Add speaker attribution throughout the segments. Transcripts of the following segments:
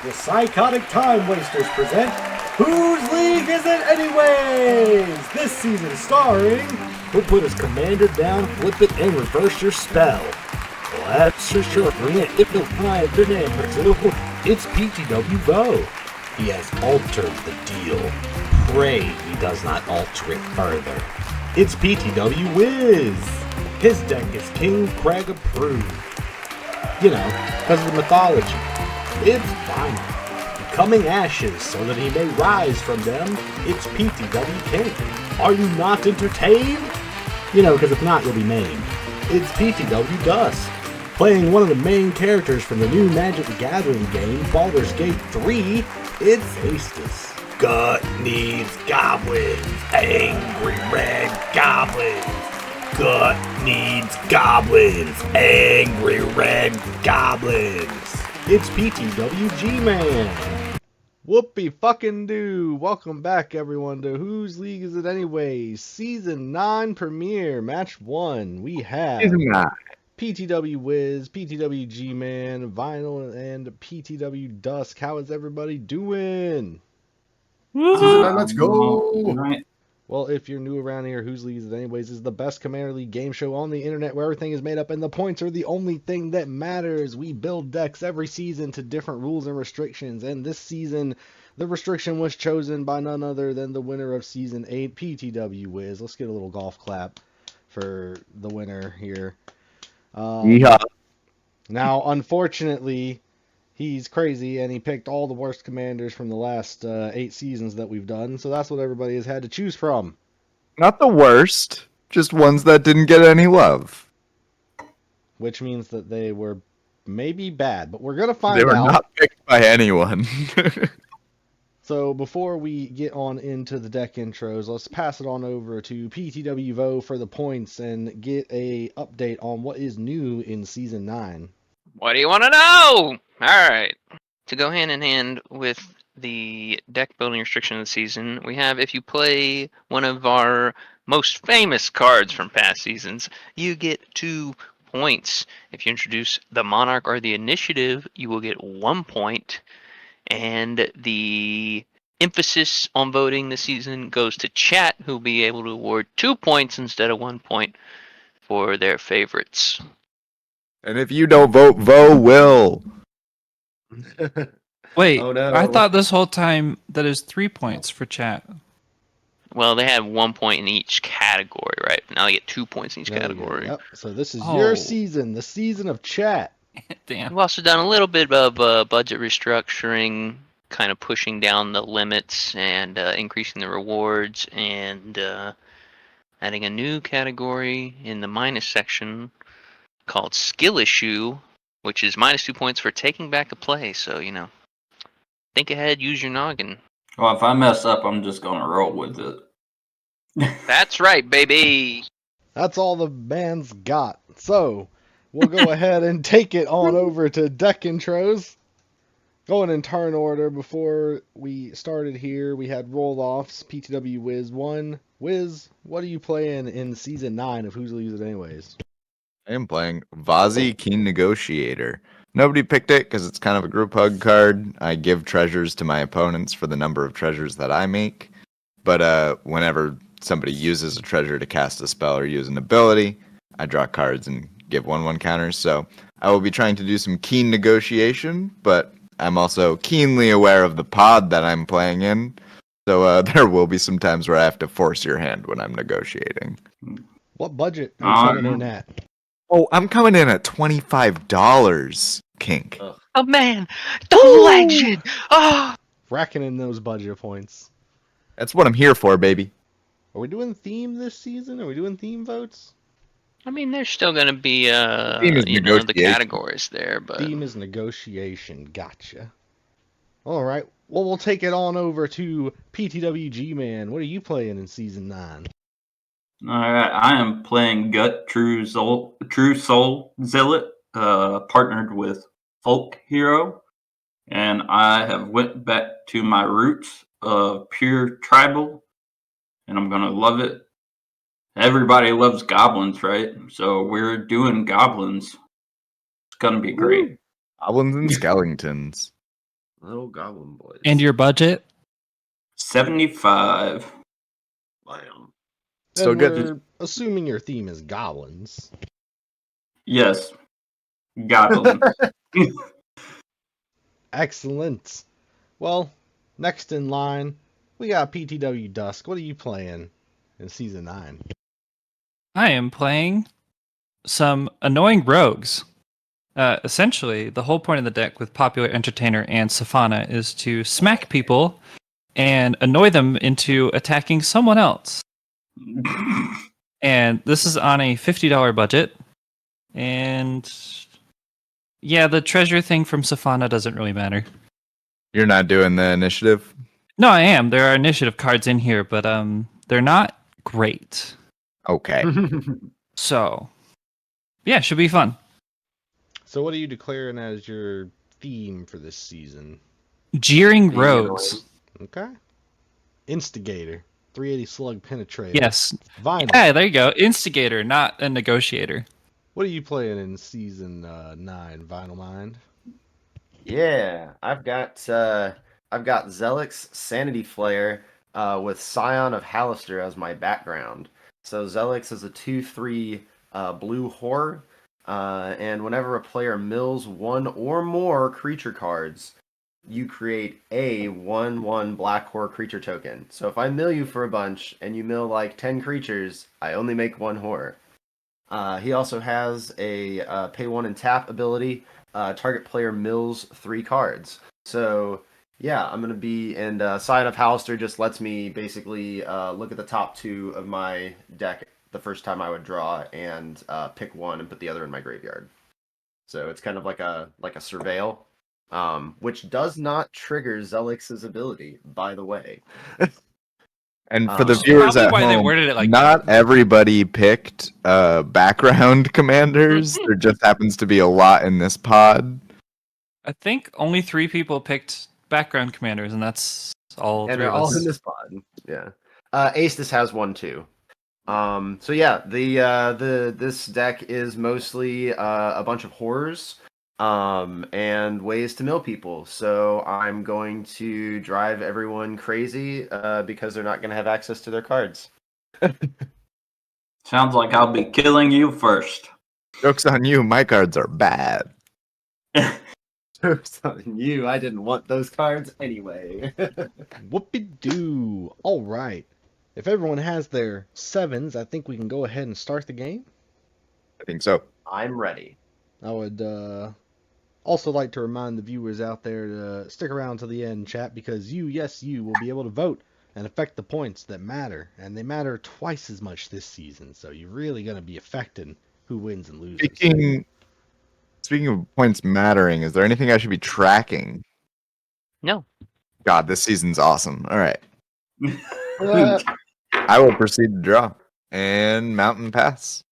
Speaker 1: The Psychotic Time Wasters present Whose League Is It Anyways? This season starring Who Put His Commander Down, Flip It, and Reverse Your Spell. Well, that's for sure. If you'll find the name for two, it's PTW Vo. He has altered the deal. Pray he does not alter it further. It's PTW Wiz. His deck is King Crag approved. You know, because of the mythology. It's fine. Becoming ashes so that he may rise from them, it's PTW King. Are you not entertained? You know, because if not, you'll be maimed. It's PTW Dusk. Playing one of the main characters from the new Magic the Gathering game, Baldur's Gate 3, it's Astus. Gut needs goblins. Angry red goblins. Gut needs goblins. Angry red goblins. It's PTW G-Man. Whoopie fucking do. Welcome back, everyone, to Whose League Is It Anyways? Season 9 premiere, Match 1. We have PTW Wiz, PTW G-Man, Vinyl, and PTW Dusk. How is everybody doing?
Speaker 2: Season 9, let's go!
Speaker 3: Right.
Speaker 1: Well, if you're new around here, Whose League Is It Anyways is the best Commander League game show on the internet where everything is made up and the points are the only thing that matters. We build decks every season to different rules and restrictions, and this season, the restriction was chosen by none other than the winner of Season 8, PTW Wiz. Let's get a little golf clap for the winner here.
Speaker 2: Yeah.
Speaker 1: Now, unfortunately, he's crazy, and he picked all the worst commanders from the last 8 seasons that we've done, so that's what everybody has had to choose from.
Speaker 2: Not the worst, just ones that didn't get any love.
Speaker 1: Which means that they were maybe bad, but we're going to find
Speaker 2: They were
Speaker 1: out.
Speaker 2: not picked by anyone.
Speaker 1: So before we get on into the deck intros, let's pass it on over to PTW Vo for the points and get a update on what is new in Season 9.
Speaker 4: What do you want to know? Alright. To go hand in hand with the deck building restriction of the season, we have if you play one of our most famous cards from past seasons, you get 2 points. If you introduce the Monarch or the Initiative, you will get 1 point. And the emphasis on voting this season goes to chat, who'll be able to award 2 points instead of 1 point for their favorites.
Speaker 2: And if you don't vote, Vo will.
Speaker 3: Wait,
Speaker 2: Oh, no.
Speaker 3: I thought this whole time that is 3 points for chat.
Speaker 4: Well, they have 1 point in each category, right? Now they get 2 points in each
Speaker 1: There you go.
Speaker 4: category.
Speaker 1: Yep. So this is
Speaker 3: Oh.
Speaker 1: your season, the season of chat.
Speaker 3: Damn.
Speaker 4: We've also done a little bit of budget restructuring, kind of pushing down the limits and increasing the rewards, and adding a new category in the minus section called Skill Issue, which is minus 2 points for taking back a play. So, you know, think ahead, use your noggin.
Speaker 5: Well, if I mess up, I'm just gonna roll with it.
Speaker 4: That's right, baby.
Speaker 1: That's all the man's got. So, we'll go ahead and take it on over to deck intros. Going in turn order, before we started here, we had roll-offs. PTW Wiz 1. Wiz, what are you playing in Season 9 of Whose League Is It Anyways?
Speaker 2: I am playing Vazi Keen Negotiator. Nobody picked it because it's kind of a group hug card. I give treasures to my opponents for the number of treasures that I make. But whenever somebody uses a treasure to cast a spell or use an ability, I draw cards and give 1/1 counters. So I will be trying to do some keen negotiation, but I'm also keenly aware of the pod that I'm playing in. So there will be some times where I have to force your hand when I'm negotiating.
Speaker 1: What budget are you coming in at?
Speaker 2: Oh, I'm coming in at $25, Kink.
Speaker 4: Oh, man. The legend. Oh.
Speaker 1: Racking in those budget points.
Speaker 2: That's what I'm here for, baby.
Speaker 1: Are we doing theme this season? Are we doing theme votes?
Speaker 4: I mean, there's still going to be,
Speaker 2: theme is
Speaker 4: the
Speaker 2: negotiation.
Speaker 4: categories there, but...
Speaker 1: Theme is negotiation. Gotcha. All right. Well, we'll take it on over to PTW G-Man. What are you playing in Season 9?
Speaker 5: Alright, I am playing Gut True Soul Zealot, partnered with Folk Hero, and I have went back to my roots of pure tribal, and I'm gonna love it. Everybody loves goblins, right? So we're doing goblins. It's gonna be great.
Speaker 2: Goblins and skeletons.
Speaker 6: Little goblin boys.
Speaker 3: And your budget?
Speaker 5: 75.
Speaker 6: Bam.
Speaker 2: Still
Speaker 1: And
Speaker 2: good.
Speaker 1: we're assuming your theme is goblins.
Speaker 5: Yes. Goblin.
Speaker 1: Excellent. Well, next in line, we got PTW Dusk. What are you playing in Season 9?
Speaker 3: I am playing some annoying rogues. Essentially, the whole point of the deck with Popular Entertainer and Safana is to smack people and annoy them into attacking someone else. And this is on a $50 budget. And yeah, the treasure thing from Safana doesn't really matter.
Speaker 2: You're not doing the initiative?
Speaker 3: No, I am. There are initiative cards in here, but they're not great.
Speaker 2: Okay.
Speaker 3: So, yeah, should be fun.
Speaker 1: So what are you declaring as your theme for this season?
Speaker 3: Jeering
Speaker 6: Being
Speaker 3: rogues.
Speaker 1: Okay. Instigator. 380 slug penetrator.
Speaker 3: Yes.
Speaker 1: Vinyl.
Speaker 3: Yeah, there you go. Instigator, not a negotiator.
Speaker 1: What are you playing in Season 9, Vinyl Mind?
Speaker 6: Yeah, I've got Zelix Sanity Flare with Scion of Hallister as my background. So Zelix is a 2/3 blue horror, and whenever a player mills one or more creature cards, you create a 1/1 black horror creature token. So if I mill you for a bunch and you mill like 10 creatures, I only make one horror. He also has a pay 1 and tap ability. Target player mills 3 cards. So yeah, I'm gonna be, and Scion of Hallister just lets me basically look at the top 2 of my deck the first time I would draw and pick one and put the other in my graveyard. So it's kind of like a surveil, which does not trigger Zelix's ability, by the way.
Speaker 2: And for the viewers
Speaker 3: Probably
Speaker 2: at
Speaker 3: why they
Speaker 2: home,
Speaker 3: worded it like
Speaker 2: not
Speaker 3: that.
Speaker 2: everybody picked background commanders. There just happens to be a lot in this pod.
Speaker 3: I think only 3 people picked background commanders, and that's all
Speaker 6: And
Speaker 3: 3
Speaker 6: they're
Speaker 3: of
Speaker 6: all
Speaker 3: us.
Speaker 6: in this pod. Yeah. Aestus has one too. So yeah, this deck is mostly a bunch of horrors and ways to mill people. So I'm going to drive everyone crazy because they're not going to have access to their cards.
Speaker 5: Sounds like I'll be killing you first.
Speaker 2: Joke's on you, my cards are bad.
Speaker 6: Joke's on you. I didn't want those cards anyway.
Speaker 1: Whoopie-doo. All right. If everyone has their 7s, I think we can go ahead and start the game.
Speaker 2: I think so.
Speaker 6: I'm ready.
Speaker 1: I would also like to remind the viewers out there to stick around to the end, chat, because you, yes, you, will be able to vote and affect the points that matter. And they matter twice as much this season, so you're really going to be affecting who wins and loses.
Speaker 2: Speaking of points mattering, is there anything I should be tracking?
Speaker 4: No.
Speaker 2: God, this season's awesome. All right. I will proceed to draw and mountain pass.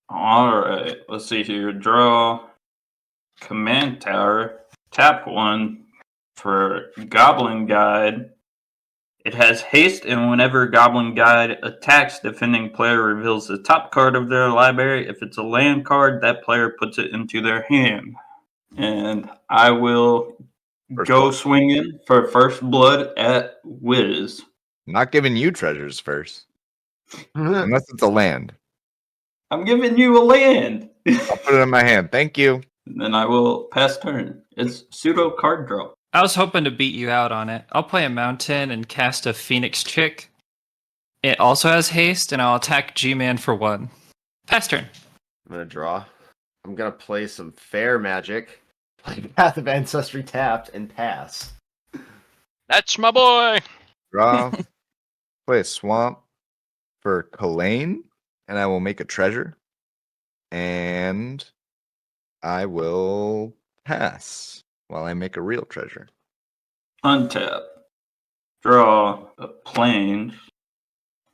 Speaker 5: All right. Let's see here. Draw. Command Tower. Tap 1 for Goblin Guide. It has haste, and whenever Goblin Guide attacks, defending player reveals the top card of their library. If it's a land card, that player puts it into their hand. And I will go swinging for first blood at Wiz.
Speaker 2: Not giving you treasures first, unless it's a land.
Speaker 5: I'm giving you a land.
Speaker 2: I'll put it in my hand. Thank you.
Speaker 5: Then I will pass turn. It's pseudo card draw.
Speaker 3: I was hoping to beat you out on it. I'll play a mountain and cast a Phoenix Chick. It also has haste, and I'll attack G-Man for 1. Pass turn.
Speaker 6: I'm gonna draw. I'm gonna play some fair magic. Play Path of Ancestry tapped and pass.
Speaker 4: That's my boy.
Speaker 2: Draw. Play a swamp for Kalain, and I will make a treasure. And I will pass while I make a real treasure.
Speaker 5: Untap. Draw a plane.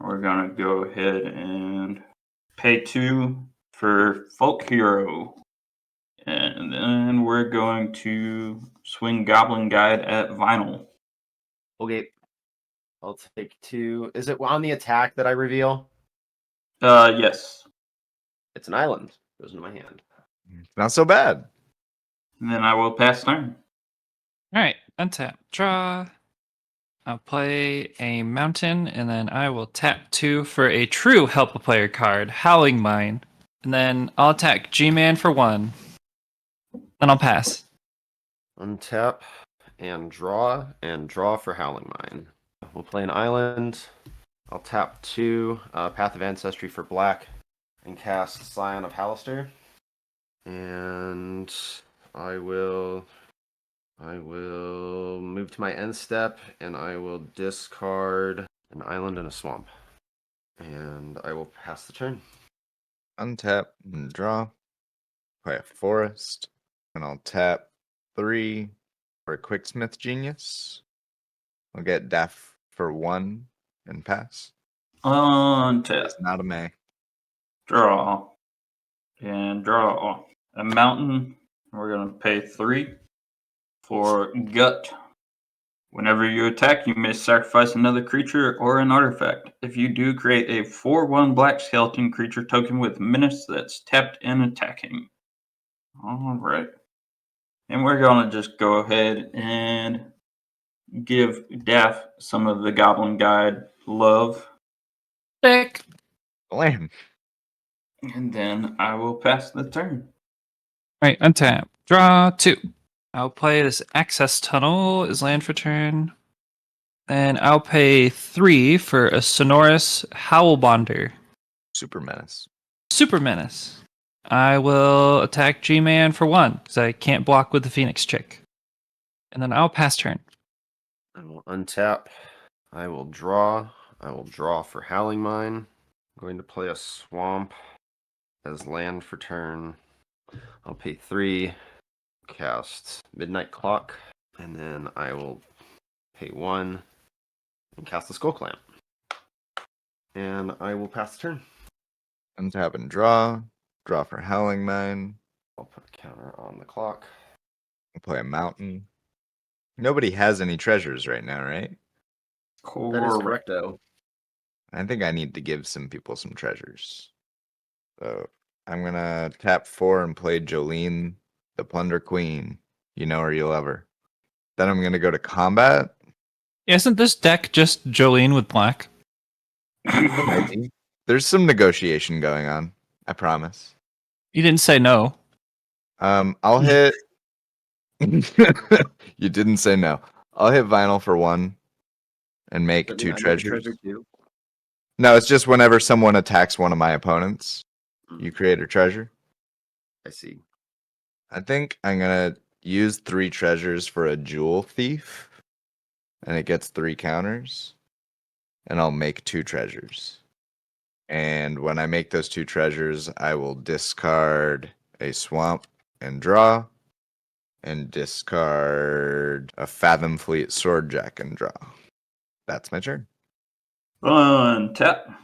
Speaker 5: We're gonna go ahead and pay 2 for Folk Hero. And then we're going to swing Goblin Guide at Vinyl.
Speaker 6: Okay. I'll take 2. Is it on the attack that I reveal?
Speaker 5: Yes.
Speaker 6: It's an island. Goes into my hand.
Speaker 2: Not so bad.
Speaker 5: And then I will pass turn.
Speaker 3: All right. Untap, draw. I'll play a mountain, and then I will tap 2 for a true help a player card, Howling Mine. And then I'll attack G-Man for 1. Then I'll pass.
Speaker 6: Untap and draw for Howling Mine. We'll play an island. I'll tap 2, Path of Ancestry for black, and cast Scion of Halaster. And I will move to my end step, and I will discard an island and a swamp. And I will pass the turn.
Speaker 2: Untap and draw. Play a forest. And I'll tap 3 for a Quicksmith Genius. I'll get Daff for 1 and pass.
Speaker 5: Untap.
Speaker 2: It's not a May.
Speaker 5: Draw. And draw a mountain. We're going to pay 3 for gut. Whenever you attack, you may sacrifice another creature or an artifact. If you do, create a 4/1 black skeleton creature token with menace that's tapped and attacking. Alright. And we're going to just go ahead and give Daff some of the Goblin Guide love.
Speaker 3: Dick.
Speaker 2: Blam.
Speaker 5: And then I will pass the turn.
Speaker 3: Alright, untap. Draw 2. I'll play this Access Tunnel as land for turn. Then I'll pay 3 for a Sonorous Howlbonder.
Speaker 2: Super Menace.
Speaker 3: Super Menace. I will attack G-Man for 1, because I can't block with the Phoenix Chick. And then I'll pass turn.
Speaker 6: I will untap. I will draw. I will draw for Howling Mine. I'm going to play a swamp as land for turn. I'll pay 3, cast Midnight Clock, and then I will pay 1 and cast the Skull Clamp. And I will pass the turn.
Speaker 2: Untap and draw. Draw for Howling Mine.
Speaker 6: I'll put a counter on the clock.
Speaker 2: I'll play a mountain. Nobody has any treasures right now, right?
Speaker 6: That is correct, though.
Speaker 2: I think I need to give some people some treasures. So I'm gonna tap 4 and play Jolene, the Plunder Queen. You know her, you love her. Then I'm gonna go to combat.
Speaker 3: Isn't this deck just Jolene with black?
Speaker 2: Maybe. There's some negotiation going on. I promise.
Speaker 3: You didn't say no.
Speaker 2: I'll hit. You didn't say no. I'll hit vinyl for 1 and make 2 treasures. No, it's just whenever someone attacks one of my opponents, you create a treasure.
Speaker 6: I see.
Speaker 2: I think I'm gonna use 3 treasures for a Jewel Thief, and it gets 3 counters, and I'll make 2 treasures. And when I make those 2 treasures, I will discard a swamp and draw, and discard a Fathom Fleet Swordjack and draw. That's my turn.
Speaker 5: Untap.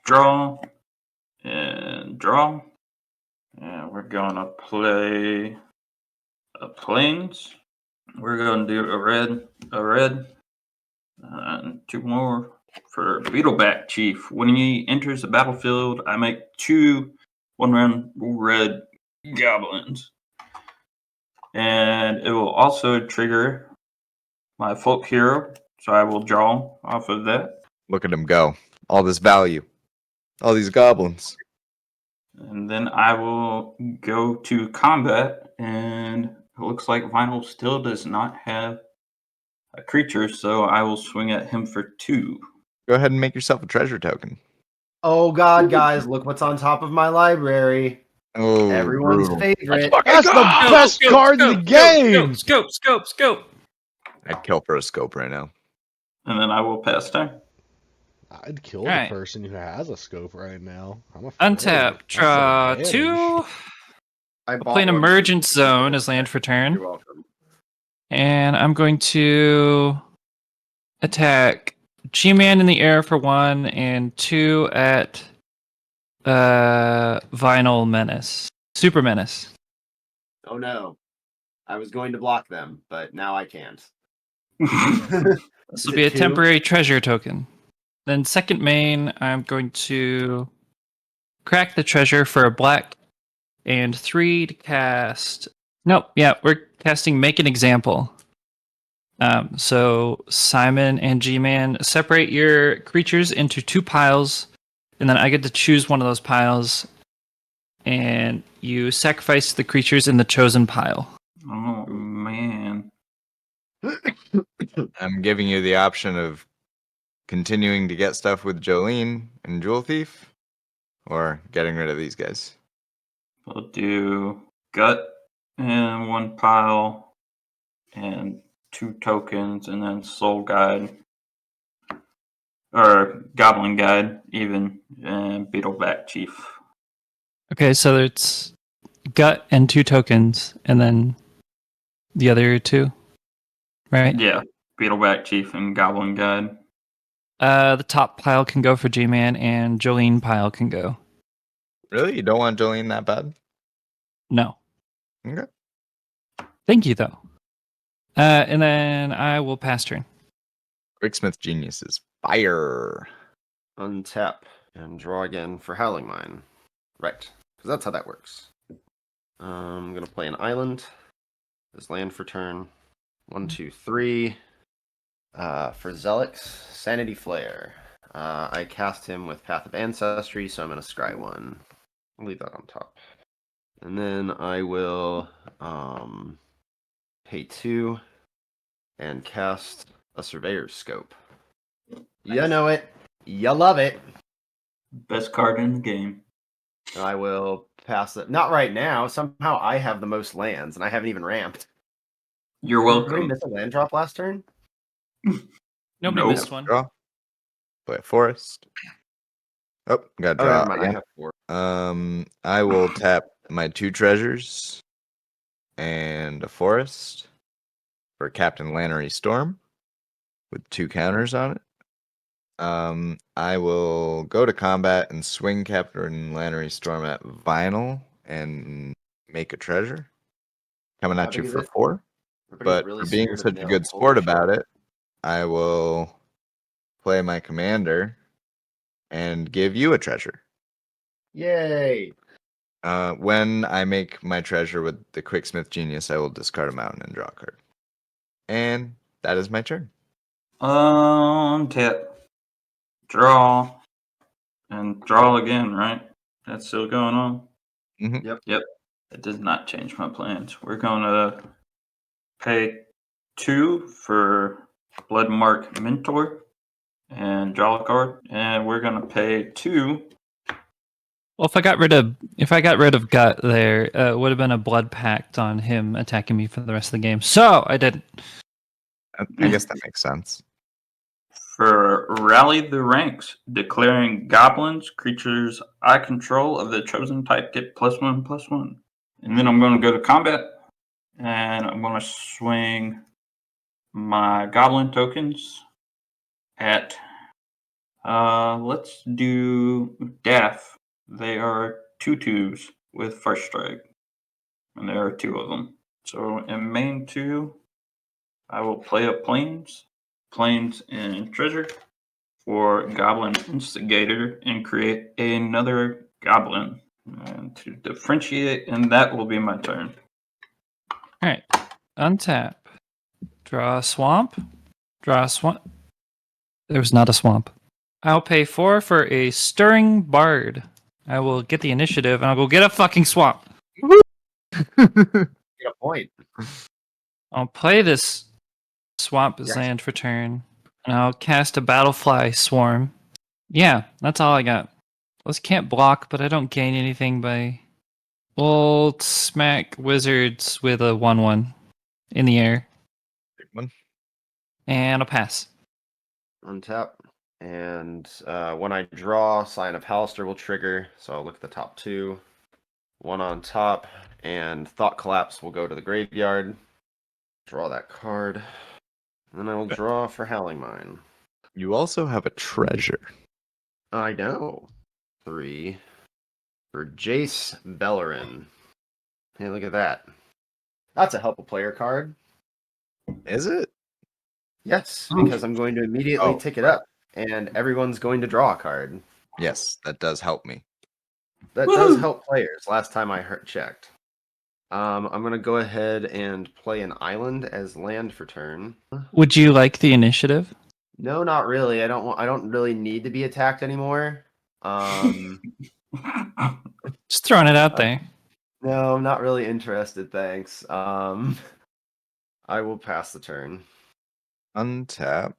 Speaker 5: Draw. And draw. And we're going to play a plains. We're going to do a red, and 2 more for Beetleback Chief. When he enters the battlefield, I make 2 1-round red goblins. And it will also trigger my folk hero, so I will draw off of that.
Speaker 2: Look at him go. All this value. All these goblins.
Speaker 5: And then I will go to combat, and it looks like Vinyl still does not have a creature, so I will swing at him for 2.
Speaker 2: Go ahead and make yourself a treasure token.
Speaker 6: Oh god, guys, look what's on top of my library.
Speaker 2: Oh,
Speaker 6: Everyone's
Speaker 2: brutal.
Speaker 6: favorite.
Speaker 1: That's the best card in the game.
Speaker 3: Scope.
Speaker 2: I'd kill for a scope right now.
Speaker 5: And then I will pass turn.
Speaker 1: I'd kill
Speaker 3: Alright.
Speaker 1: the person who has a scope right now. I'm afraid.
Speaker 3: Untap.
Speaker 1: That's
Speaker 3: Draw
Speaker 1: an
Speaker 3: 2.
Speaker 1: advantage.
Speaker 6: I
Speaker 3: I'll play an Emergent Zone as land for turn.
Speaker 6: You're welcome.
Speaker 3: And I'm going to attack G-Man in the air for 1 and 2 at Vinyl Menace. Super Menace.
Speaker 6: Oh no. I was going to block them, but now I can't.
Speaker 3: This will be a temporary treasure token. Then second main, I'm going to crack the treasure for a black and 3 to cast. Nope, yeah, we're casting Make an Example. So Simon and G-Man, separate your creatures into 2 piles, and then I get to choose one of those piles, and you sacrifice the creatures in the chosen pile.
Speaker 5: Oh man.
Speaker 2: I'm giving you the option of continuing to get stuff with Jolene and Jewel Thief, or getting rid of these guys.
Speaker 5: We'll do gut in one pile and 2 tokens, and then soul guide or goblin guide even, and beetleback chief.
Speaker 3: Okay, so it's gut and 2 tokens, and then the other 2, right?
Speaker 5: Yeah, beetleback chief and goblin guide.
Speaker 3: The top pile can go for G-Man, and Jolene pile can go.
Speaker 2: Really? You don't want Jolene that bad?
Speaker 3: No.
Speaker 2: Okay.
Speaker 3: Thank you, though. And then I will pass turn.
Speaker 2: Quicksmith Genius is fire.
Speaker 6: Untap and draw again for Howling Mine. Right, because that's how that works. I'm going to play an island. This land for turn. 1, 2, 3. For Zelix, Sanity Flare. I cast him with Path of Ancestry, so I'm going to scry 1. I'll leave that on top. And then I will pay 2 and cast a Surveyor's Scope. You know it. You love it.
Speaker 5: Best card in the game.
Speaker 6: I will pass it. Not right now. Somehow I have the most lands, and I haven't even ramped.
Speaker 5: You're
Speaker 6: Did we
Speaker 5: welcome.
Speaker 6: miss a land drop last turn?
Speaker 3: Nobody
Speaker 5: Nope.
Speaker 3: missed one.
Speaker 2: Draw. Play a forest. Oh, got to
Speaker 6: Oh,
Speaker 2: draw
Speaker 6: never mind. I
Speaker 2: again.
Speaker 6: have 4.
Speaker 2: I will tap my 2 treasures and a forest for Captain Lannery Storm with 2 counters on it. I will go to combat and swing Captain Lannery Storm at Vinyl and make a treasure. Coming
Speaker 6: How
Speaker 2: at you
Speaker 6: big is
Speaker 2: for
Speaker 6: it?
Speaker 2: 4.
Speaker 6: Everybody's
Speaker 2: But
Speaker 6: really
Speaker 2: for being
Speaker 6: scared of
Speaker 2: such a
Speaker 6: Nil.
Speaker 2: good
Speaker 6: Holy
Speaker 2: sport
Speaker 6: shit.
Speaker 2: about it, I will play my commander and give you a treasure.
Speaker 6: Yay!
Speaker 2: When I make my treasure with the Quicksmith Genius, I will discard a mountain and draw a card. And that is my turn.
Speaker 5: Untap. Draw. And draw again, right? That's still going on?
Speaker 2: Mhm.
Speaker 5: Yep. It does not change my plans. We're going to pay 2 for Bloodmark Mentor and draw a card. And we're going to pay 2.
Speaker 3: Well, if I got rid of gut there, it would have been a blood pact on him attacking me for the rest of the game. So I didn't.
Speaker 2: I guess that makes sense.
Speaker 5: For Rally the Ranks, declaring goblins, creatures I control of the chosen type get +1/+1. And then I'm going to go to combat, and I'm going to swing my goblin tokens at, let's do Daff. They are 2/2s with first strike, and there are 2 of them. So in main 2, I will play a Plains and Treasure for Goblin Instigator and create another Goblin and to differentiate, and that will be my turn.
Speaker 3: All right. Untap. Draw a swamp. Draw a swamp. There was not a swamp. I'll pay 4 for a Stirring Bard. I will get the initiative, and I'll go get a fucking swamp.
Speaker 6: Get a point.
Speaker 3: I'll play this swamp as
Speaker 6: Yes.
Speaker 3: land for turn, and I'll cast a Battlefly Swarm. Yeah, that's all I got. Those can't block, but I don't gain anything by... We'll smack wizards with a 1/1 in the air,
Speaker 2: Big one.
Speaker 3: and I'll pass.
Speaker 6: Untap. And when I draw, Sign of Halister will trigger. So I'll look at the top 2. 1 on top, and Thought Collapse will go to the graveyard. Draw that card. And then I will draw for Howling Mine.
Speaker 2: You also have a treasure.
Speaker 6: I know. 3 for Jace Bellerin. Hey, look at that. That's a help a player card.
Speaker 2: Is it?
Speaker 6: Yes, because I'm going to immediately tick it up, and everyone's going to draw a card.
Speaker 2: Yes, that does help me.
Speaker 6: That does help players. Last time I checked. I'm gonna go ahead and play an island as land for turn.
Speaker 3: Would you like the initiative?
Speaker 6: No, not really. I don't really need to be attacked anymore. Um,
Speaker 3: Just throwing it out there.
Speaker 6: no, I'm not really interested. Thanks. I will pass the turn.
Speaker 2: Untap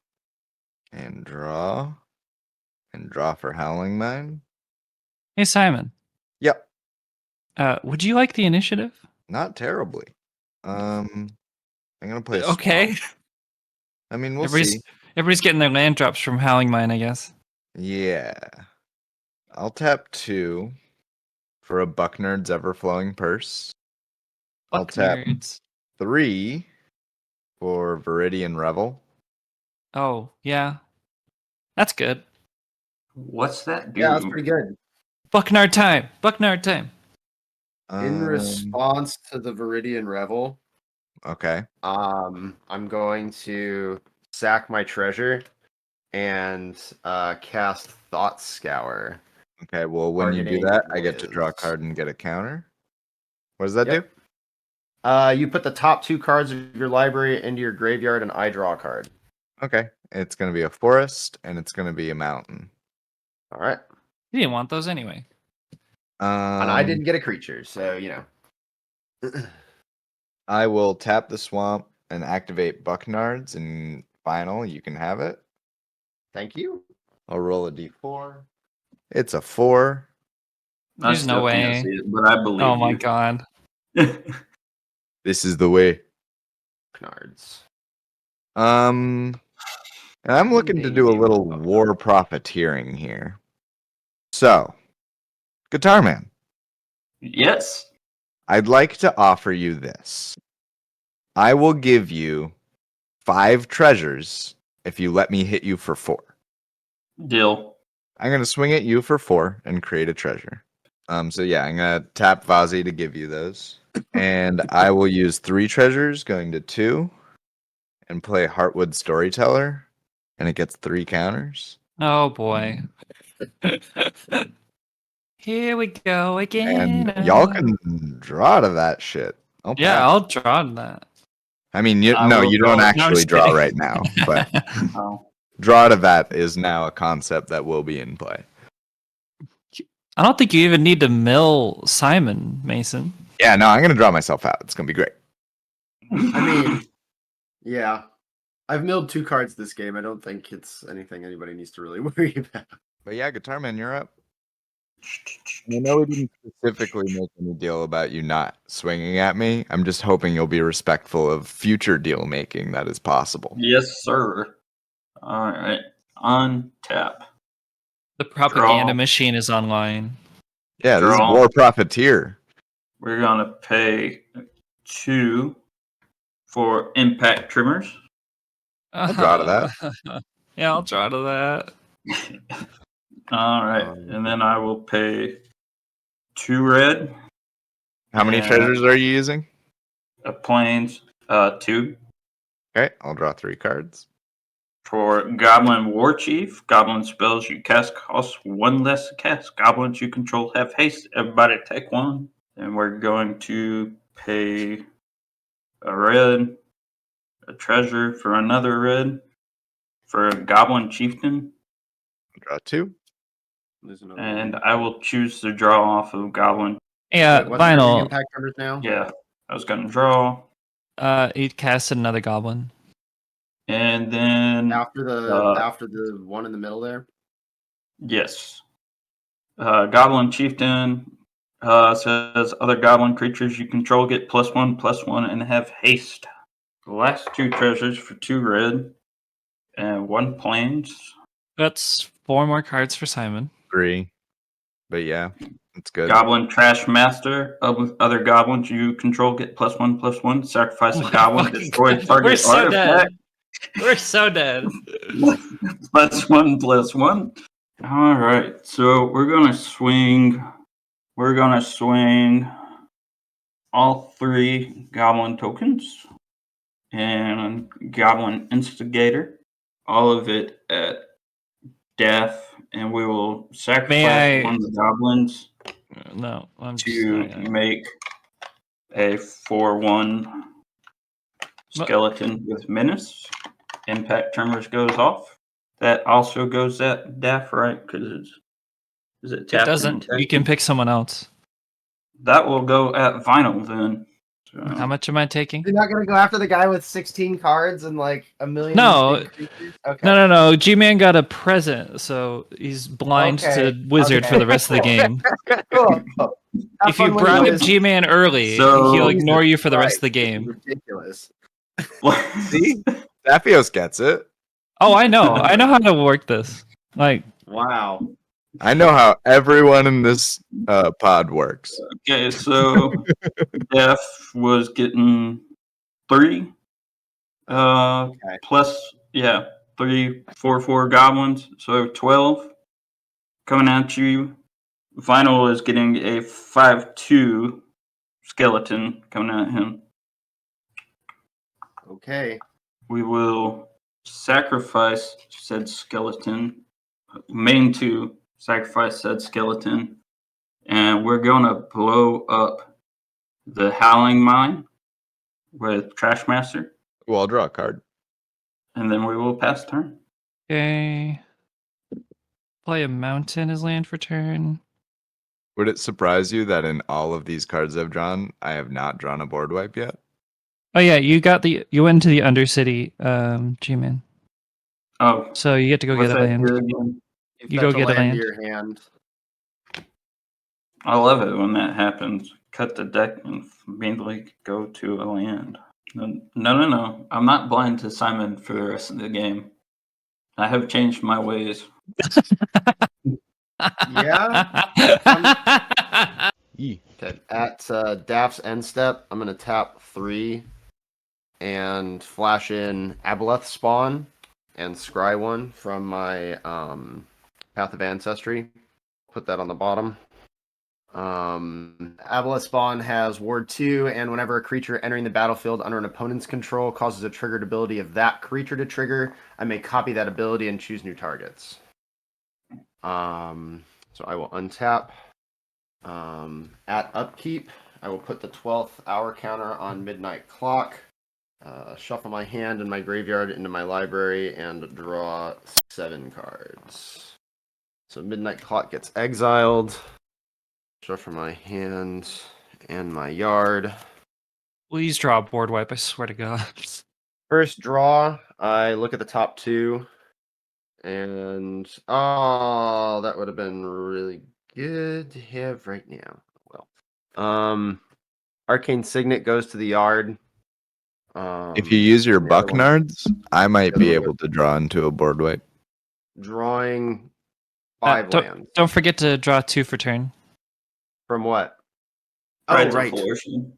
Speaker 2: and draw for Howling Mine.
Speaker 3: Hey, Simon.
Speaker 2: Yep,
Speaker 3: Would you like the initiative?
Speaker 2: not terribly. I'm gonna play a
Speaker 3: Okay.
Speaker 2: swamp. I mean, we'll see.
Speaker 3: Everybody's getting their land drops from Howling Mine, I guess.
Speaker 2: Yeah, I'll tap 2 for a Bucknard's Everflowing Purse. I'll
Speaker 3: Fuck
Speaker 2: tap
Speaker 3: nerds.
Speaker 2: 3 for Viridian Revel.
Speaker 3: Oh, yeah. That's good.
Speaker 5: What's that do?
Speaker 6: Yeah, that's pretty good.
Speaker 3: Bucknard time. Bucknard time.
Speaker 6: In response to the Viridian Revel,
Speaker 2: Okay.
Speaker 6: I'm going to sack my treasure and cast Thought Scour.
Speaker 2: Okay, well, when you do
Speaker 6: Targeting
Speaker 2: that, I get to draw a
Speaker 6: Liz.
Speaker 2: card and get a counter. What does that
Speaker 6: Yep.
Speaker 2: do?
Speaker 6: You put the top 2 cards of your library into your graveyard, and I draw a card.
Speaker 2: Okay, it's going to be a forest, and it's going to be a mountain.
Speaker 6: All right.
Speaker 3: You didn't want those anyway.
Speaker 6: And I didn't get a creature, so you know.
Speaker 2: I will tap the swamp and activate Bucknards, and final, you can have it.
Speaker 6: Thank you.
Speaker 2: I'll roll a d4. It's a 4.
Speaker 5: I
Speaker 3: There's
Speaker 5: still
Speaker 3: no
Speaker 5: can't
Speaker 3: way.
Speaker 5: see it, but I believe
Speaker 3: Oh my
Speaker 5: you.
Speaker 3: god.
Speaker 2: This is the way.
Speaker 6: Cards.
Speaker 2: And I'm looking to do a little war profiteering here. So, Guitar Man,
Speaker 5: Yes.
Speaker 2: I'd like to offer you this. I will give you 5 treasures if you let me hit you for 4.
Speaker 5: Deal.
Speaker 2: I'm going to swing at you for 4 and create a treasure. So yeah, I'm going to tap Vazi to give you those. And I will use 3 treasures going to 2 and play Heartwood Storyteller. And it gets 3 counters.
Speaker 3: Oh boy. Here we go again.
Speaker 2: And y'all can draw to that shit. I'll
Speaker 3: Yeah,
Speaker 2: pass.
Speaker 3: I'll draw on that.
Speaker 2: I mean, you
Speaker 5: I
Speaker 2: no,
Speaker 5: will
Speaker 2: you don't
Speaker 5: draw.
Speaker 2: actually
Speaker 3: just
Speaker 2: draw
Speaker 3: kidding.
Speaker 2: right now, but
Speaker 5: Oh.
Speaker 2: draw to that is now a concept that will be in play.
Speaker 3: I don't think you even need to mill Simon, Mason.
Speaker 2: Yeah, no, I'm gonna draw myself out. It's gonna be great.
Speaker 6: I mean, yeah. I've milled 2 cards this game. I don't think it's anything anybody needs to really worry about.
Speaker 2: But yeah, Guitar Man, you're up. I know we didn't specifically make any deal about you not swinging at me. I'm just hoping you'll be respectful of future deal making that is possible.
Speaker 5: Yes, sir. All right. Untap.
Speaker 3: The propaganda
Speaker 5: Draw.
Speaker 3: machine is online.
Speaker 2: Yeah, this is
Speaker 5: Draw.
Speaker 2: War Profiteer.
Speaker 5: We're gonna pay 2 for impact trimmers.
Speaker 2: I'll draw to that.
Speaker 3: Yeah, I'll draw to that.
Speaker 5: All right, and then I will pay 2 red.
Speaker 2: How many
Speaker 5: And
Speaker 2: treasures are you using?
Speaker 5: Plains 2
Speaker 2: Okay, I'll draw 3 cards.
Speaker 5: for Goblin War Chief. Goblin spells you cast cost 1 less to cast. Goblins you control have haste. Everybody take 1. And we're going to pay a red, a treasure for another red, for a Goblin Chieftain.
Speaker 2: I'll draw 2.
Speaker 6: There's another
Speaker 5: And
Speaker 6: one.
Speaker 5: I will choose to draw off of Goblin.
Speaker 3: Yeah,
Speaker 6: Wait, what's the
Speaker 3: Vinyl.
Speaker 6: impact numbers now?
Speaker 5: Yeah, I was going to draw.
Speaker 3: He casted another goblin.
Speaker 5: And then,
Speaker 6: After the one in the middle there.
Speaker 5: yes. Goblin Chieftain says other goblin creatures you control get +1/+1 and have haste. The last 2 treasures for 2 red and 1 plains.
Speaker 3: That's 4 more cards for Simon.
Speaker 2: 3. But yeah, it's good.
Speaker 5: Goblin Trash Master. Other goblins you control get +1/+1. Sacrifice a goblin,
Speaker 3: Fucking
Speaker 5: destroy
Speaker 3: God.
Speaker 5: target
Speaker 3: We're so
Speaker 5: artifact.
Speaker 3: dead. We're so dead.
Speaker 5: +1/+1. All right, so we're gonna swing. We're gonna swing all 3 goblin tokens and Goblin Instigator. All of it at death, and we will sacrifice
Speaker 3: May I-
Speaker 5: one of the goblins
Speaker 3: No, I'm
Speaker 5: to
Speaker 3: just.
Speaker 5: make a 4/1 skeleton with menace. Impact tremors goes off. That also goes at Daff, right? Because is it
Speaker 3: It
Speaker 5: tapped?
Speaker 3: doesn't. You can pick someone else.
Speaker 5: That will go at Vinyl then. So,
Speaker 3: How much am I taking?
Speaker 6: You're not gonna go after the guy with 16 cards and like a million
Speaker 3: No.
Speaker 6: big creatures? Okay.
Speaker 3: No. G-Man got a present, so he's blind
Speaker 6: Okay,
Speaker 3: to Wizard for the rest of the game.
Speaker 6: Cool. Have
Speaker 3: If you
Speaker 6: fun when
Speaker 3: bribe
Speaker 6: win.
Speaker 3: G-Man early,
Speaker 5: So-
Speaker 3: he'll ignore you for the rest of the
Speaker 6: This is
Speaker 3: game.
Speaker 6: ridiculous.
Speaker 2: See? Zaphios gets it.
Speaker 3: Oh, I know. I know how to work this. Like,
Speaker 6: Wow.
Speaker 2: I know how everyone in this pod works.
Speaker 5: Okay, so Def was getting 3.
Speaker 6: Okay.
Speaker 5: Plus, 3, 4 goblins, so 12 coming at you. Vinyl is getting a 5/2 skeleton coming at him.
Speaker 6: Okay.
Speaker 5: We will sacrifice said skeleton, main 2, sacrifice said skeleton, and we're going to blow up the Howling Mine with Trash Master,
Speaker 2: Well, I'll draw a card.
Speaker 5: and then we will pass turn.
Speaker 3: okay. Play a mountain as land for turn.
Speaker 2: Would it surprise you that in all of these cards I've drawn, I have not drawn a board wipe yet?
Speaker 3: Oh yeah, you went into the Undercity, G-Man.
Speaker 5: Oh,
Speaker 3: So you get to go
Speaker 5: what's
Speaker 3: get a
Speaker 5: that
Speaker 3: land.
Speaker 5: do again?
Speaker 3: You go get a land.
Speaker 6: to your hand.
Speaker 5: I love it when that happens. Cut the deck and immediately go to a land. No. I'm not blind to Simon for the rest of the game. I have changed my ways.
Speaker 6: Okay. At Daff's end step, I'm gonna tap 3 and flash in Aboleth Spawn and Scry 1 from my Path of Ancestry. Put that on the bottom. Aboleth Spawn has Ward 2, and whenever a creature entering the battlefield under an opponent's control causes a triggered ability of that creature to trigger, I may copy that ability and choose new targets. So I will untap. At upkeep, I will put the 12th hour counter on Midnight Clock, shuffle my hand and my graveyard into my library, and draw 7 cards. So Midnight Clock gets exiled. Shuffle my hand and my yard.
Speaker 3: Please draw a board wipe, I swear to God.
Speaker 6: First draw, I look at the top 2, and that would have been really good to have right now. Well, Arcane Signet goes to the yard.
Speaker 2: If you use your
Speaker 6: the other one-
Speaker 2: Bucknards, I might
Speaker 6: the
Speaker 2: be
Speaker 6: other one
Speaker 2: able to draw into a board wipe.
Speaker 6: Drawing 5 lands.
Speaker 3: Don't forget to draw 2 for turn.
Speaker 6: From what?
Speaker 5: Right
Speaker 6: Oh,
Speaker 5: to
Speaker 6: right.
Speaker 5: flourishing.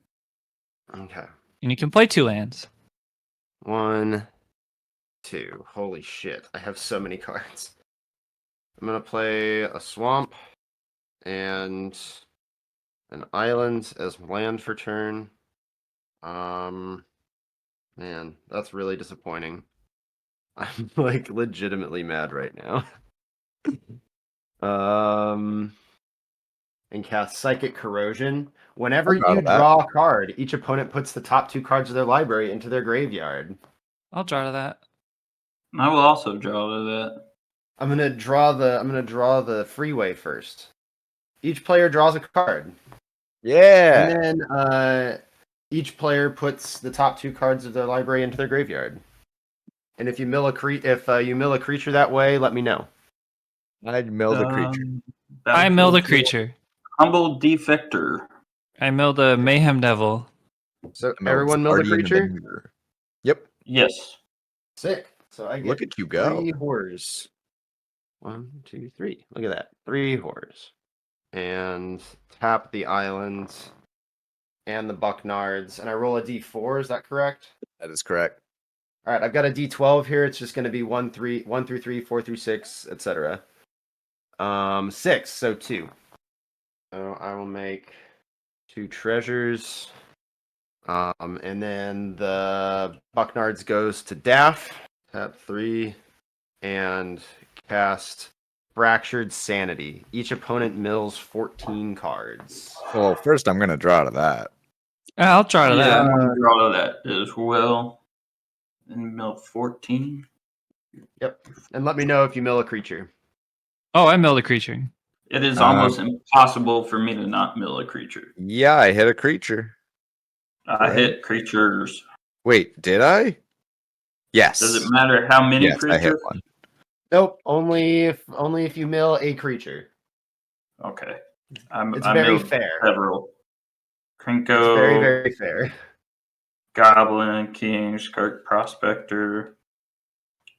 Speaker 6: Okay.
Speaker 3: And you can play 2 lands.
Speaker 6: 1, 2. Holy shit. I have so many cards. I'm going to play a swamp and an island as land for turn. Man, that's really disappointing. I'm like legitimately mad right now. And cast Psychic Corrosion. Whenever
Speaker 2: I'm proud
Speaker 6: you
Speaker 2: of that.
Speaker 6: draw a card, each opponent puts the top 2 cards of their library into their graveyard.
Speaker 3: I'll draw to that.
Speaker 5: I will also draw to that.
Speaker 6: I'm gonna draw the freeway first. Each player draws a card.
Speaker 2: Yeah.
Speaker 6: And then each player puts the top 2 cards of their library into their graveyard. And if you mill a creature that way, let me know.
Speaker 2: I'd mill the creature.
Speaker 3: I mill the creature.
Speaker 5: Humble Defector.
Speaker 3: I mill the Mayhem Devil.
Speaker 6: So
Speaker 2: I milled
Speaker 6: everyone mill the
Speaker 2: Guardian
Speaker 6: creature?
Speaker 2: Avenger. Yep.
Speaker 5: Yes.
Speaker 6: Sick. So I get
Speaker 2: Look at you go.
Speaker 6: 3 horrors. 1, 2, 3. Look at that. 3 horrors. And tap the island and the Bucknards. And I roll a d4, is that correct?
Speaker 2: That is correct.
Speaker 6: All right, I've got a d12 here. It's just going to be 1 through 3, 4 through 6, etc. 6, so 2. So I will make 2 treasures. And then the Bucknards goes to Daff. Tap 3 and cast Fractured Sanity. Each opponent mills 14 cards.
Speaker 2: Well, first I'm gonna draw to that.
Speaker 3: I'll try to
Speaker 5: Yeah,
Speaker 3: that.
Speaker 5: I'm gonna draw that as well. And mill 14.
Speaker 6: Yep. And let me know if you mill a creature.
Speaker 3: Oh, I milled a creature.
Speaker 5: It is almost impossible for me to not mill a creature.
Speaker 2: Yeah, I hit a creature.
Speaker 5: I
Speaker 2: Right.
Speaker 5: hit creatures.
Speaker 2: Wait, did I? Yes.
Speaker 5: Does it matter how many
Speaker 2: Yes, I hit
Speaker 5: creatures?
Speaker 2: one.
Speaker 6: Nope. Only if you mill a creature.
Speaker 5: Okay.
Speaker 6: It's
Speaker 5: I
Speaker 6: very
Speaker 5: milled
Speaker 6: fair.
Speaker 5: several.
Speaker 6: It's very,
Speaker 5: Krinko,
Speaker 6: very fair.
Speaker 5: Goblin, King, Skirk, Prospector,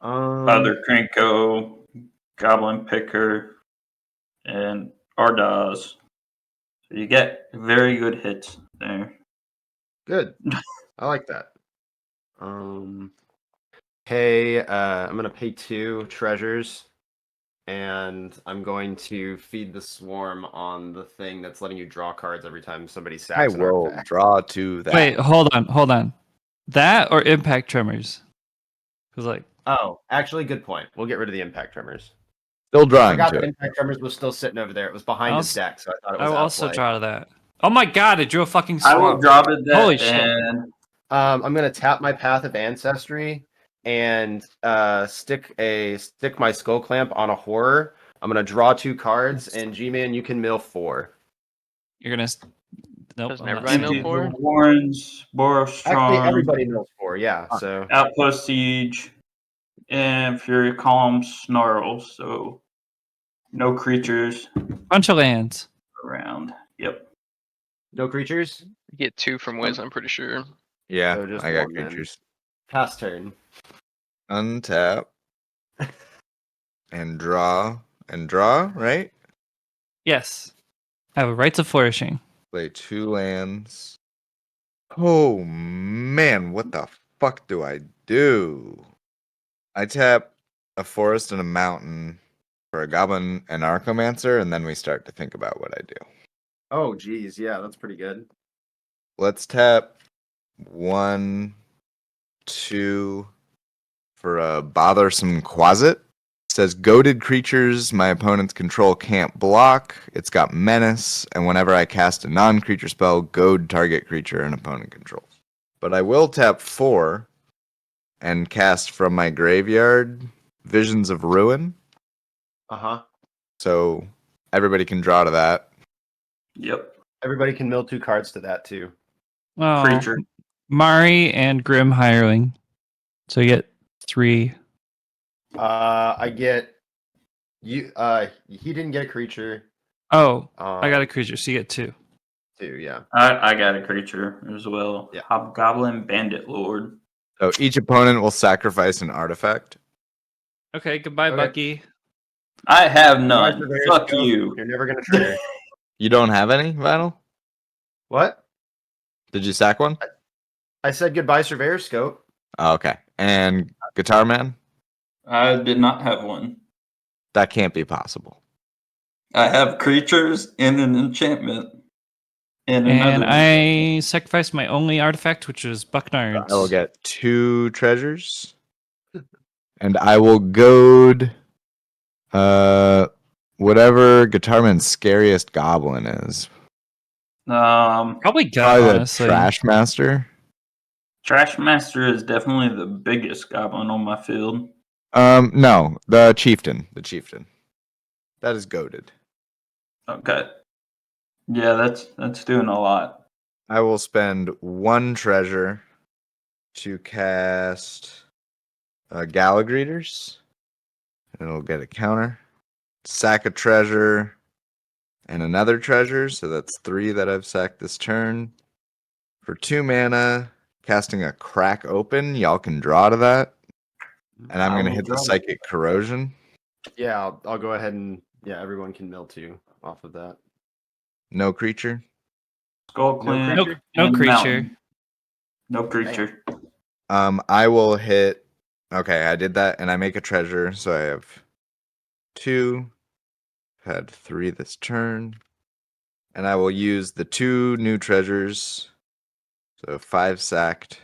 Speaker 5: other Krinko, Goblin Picker, and Ardaz. So you get very good hits there.
Speaker 6: Good. I like that. Pay. I'm gonna pay 2 treasures, and I'm going to feed the swarm on the thing that's letting you draw cards every time somebody
Speaker 2: I
Speaker 6: sacks an
Speaker 2: will
Speaker 6: artifact.
Speaker 2: draw to that.
Speaker 3: Wait, hold on. That or impact tremors? Because like,
Speaker 6: Oh, actually, good point. We'll get rid of the impact tremors.
Speaker 2: Still
Speaker 6: I
Speaker 2: drawing
Speaker 6: forgot
Speaker 2: to
Speaker 6: that
Speaker 2: it.
Speaker 6: impact tremors was still sitting over there. It was behind his deck, so I thought it
Speaker 3: I
Speaker 6: was
Speaker 3: will
Speaker 6: out
Speaker 3: also
Speaker 6: of play.
Speaker 3: draw to that. Oh my god! I drew a fucking
Speaker 5: I will
Speaker 3: swamp.
Speaker 5: drop it that
Speaker 3: Holy shit.
Speaker 5: and
Speaker 6: I'm gonna tap my Path of Ancestry and stick my Skull Clamp on a horror. I'm gonna draw 2 cards, and G-Man, you can mill 4.
Speaker 3: You're gonna. Nope.
Speaker 4: Doesn't
Speaker 3: I'm not
Speaker 4: everybody
Speaker 3: seeing
Speaker 4: mill
Speaker 3: it.
Speaker 4: four?
Speaker 5: Warrens,
Speaker 6: Actually,
Speaker 5: Borostrom,
Speaker 6: everybody mills 4. Yeah. So
Speaker 5: Outpost Siege, and Fury Calm Snarls. So no creatures
Speaker 3: Bunch of lands.
Speaker 5: around. Yep.
Speaker 6: no creatures.
Speaker 4: You get 2 from Wiz, I'm pretty sure.
Speaker 2: Yeah,
Speaker 6: So just
Speaker 2: I got
Speaker 6: 1 then.
Speaker 2: creatures.
Speaker 6: Pass turn.
Speaker 2: Untap. and draw. And draw, right?
Speaker 3: Yes. I have a rights of flourishing.
Speaker 2: Play 2 lands. Oh man, what the fuck do I do? I tap a forest and a mountain for a goblin and archomancer, and then we start to think about what I do.
Speaker 6: Oh, geez, yeah, that's pretty good.
Speaker 2: Let's tap 1, 2 for a bothersome Quasit. Says goaded creatures my opponent's control can't block. It's got menace, and whenever I cast a non-creature spell, goad target creature an opponent controls. But I will tap 4 and cast from my graveyard Visions of Ruin.
Speaker 6: Uh-huh.
Speaker 2: So everybody can draw to that.
Speaker 5: Yep.
Speaker 6: Everybody can mill 2 cards to that too.
Speaker 3: Oh,
Speaker 5: Creature.
Speaker 3: Mari and Grim Hireling. So you get 3.
Speaker 6: I get you. He didn't get a creature.
Speaker 3: Oh, I got a creature, so you get 2.
Speaker 6: 2. Yeah.
Speaker 5: I got a creature as well.
Speaker 6: Yeah.
Speaker 5: Hobgoblin Bandit Lord.
Speaker 2: So each opponent will sacrifice an artifact.
Speaker 3: Okay, goodbye,
Speaker 6: Okay.
Speaker 3: Bucky.
Speaker 5: I have
Speaker 6: Guys,
Speaker 5: none.
Speaker 6: the bears
Speaker 5: Fuck
Speaker 6: go.
Speaker 5: you.
Speaker 6: You're never gonna trigger.
Speaker 2: You don't have any, Vinyl?
Speaker 6: What?
Speaker 2: Did you sack one?
Speaker 6: I said goodbye, Surveyor's Scope.
Speaker 2: Oh, okay. And Guitar Man?
Speaker 5: I did not have one.
Speaker 2: That can't be possible.
Speaker 5: I have creatures and an enchantment. And
Speaker 3: And
Speaker 5: another
Speaker 3: I sacrificed my only artifact, which was Bucknard's.
Speaker 2: I will get 2 treasures. And I will goad whatever Guitarman's scariest goblin is.
Speaker 3: Probably gut,
Speaker 2: Probably the
Speaker 3: honestly.
Speaker 2: Trash Master.
Speaker 5: Trash Master is definitely the biggest goblin on my field.
Speaker 2: No, the Chieftain. The Chieftain. That is goaded.
Speaker 5: Okay. Yeah, that's doing a lot.
Speaker 2: I will spend 1 treasure to cast Galagreeters. And it'll get a counter. Sack a treasure and another treasure. So that's 3 that I've sacked this turn. For 2 mana, casting a Crack Open. Y'all can draw to that. And I'm going to hit the Psychic Corrosion.
Speaker 6: Yeah, I'll go ahead and everyone can mill 2 off of that.
Speaker 2: No creature.
Speaker 5: Skull
Speaker 6: No
Speaker 5: Clan.
Speaker 6: creature?
Speaker 3: No
Speaker 5: and
Speaker 3: creature.
Speaker 5: Mountain. No creature.
Speaker 2: I will hit. Okay, I did that, and I make a treasure, so I have 2. Had 3 this turn, and I will use the 2 new treasures. So 5 sacked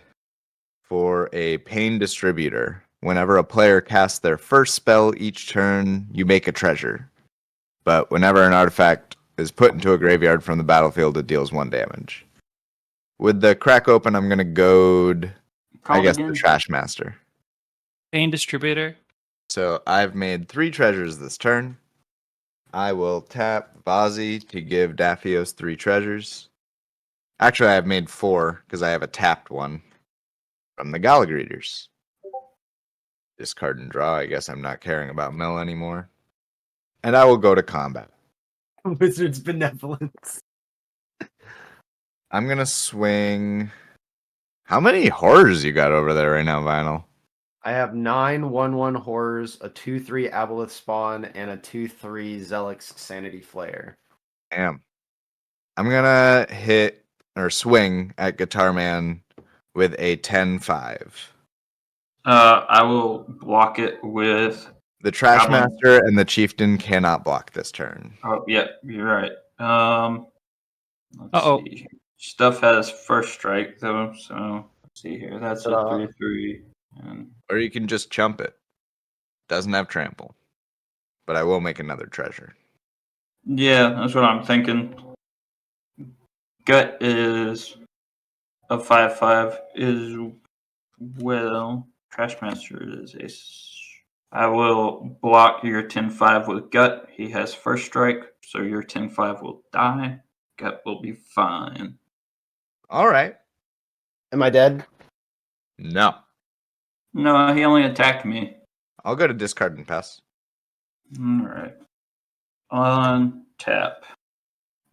Speaker 2: for a Pain Distributor. Whenever a player casts their first spell each turn, you make a treasure. But whenever an artifact is put into a graveyard from the battlefield, it deals 1 damage. with the crack open, I'm gonna goad,
Speaker 5: Call
Speaker 2: I
Speaker 5: it
Speaker 2: guess, the
Speaker 5: again.
Speaker 2: trash master.
Speaker 3: Pain distributor.
Speaker 2: So I've made 3 treasures this turn. I will tap Vazi to give Daphios 3 treasures. Actually, I've made 4 because I have a tapped one from the Gallag Readers. Discard and draw. I guess I'm not caring about mill anymore. And I will go to combat.
Speaker 6: Wizard's benevolence.
Speaker 2: I'm gonna swing. How many horrors you got over there right now, Vinyl?
Speaker 6: I have 9 1/1 horrors, a 2/3 Aboleth spawn, and a 2/3 Zelix Sanity Flare.
Speaker 2: Damn. I'm gonna hit or swing at Guitar Man with a 10-5.
Speaker 5: I will block it with.
Speaker 2: The Trash
Speaker 5: Goblin.
Speaker 2: Master and the Chieftain cannot block this turn.
Speaker 5: Oh, yeah, you're right. Let's
Speaker 3: Uh-oh.
Speaker 5: see. Stuff has first strike though, so let's see here. That's a
Speaker 6: Ta-da.
Speaker 5: 3/3, and
Speaker 2: Or you can just chump it. Doesn't have trample. But I will make another treasure.
Speaker 5: yeah, that's what I'm thinking. Gut is a 5/5 is well. Trash Master is a. I will block your 10/5 with Gut. He has first strike, so your 10/5 will die. Gut will be fine.
Speaker 2: All right.
Speaker 6: Am I dead?
Speaker 2: No.
Speaker 5: No, he only attacked me.
Speaker 2: I'll go to discard and pass.
Speaker 5: All right. On tap.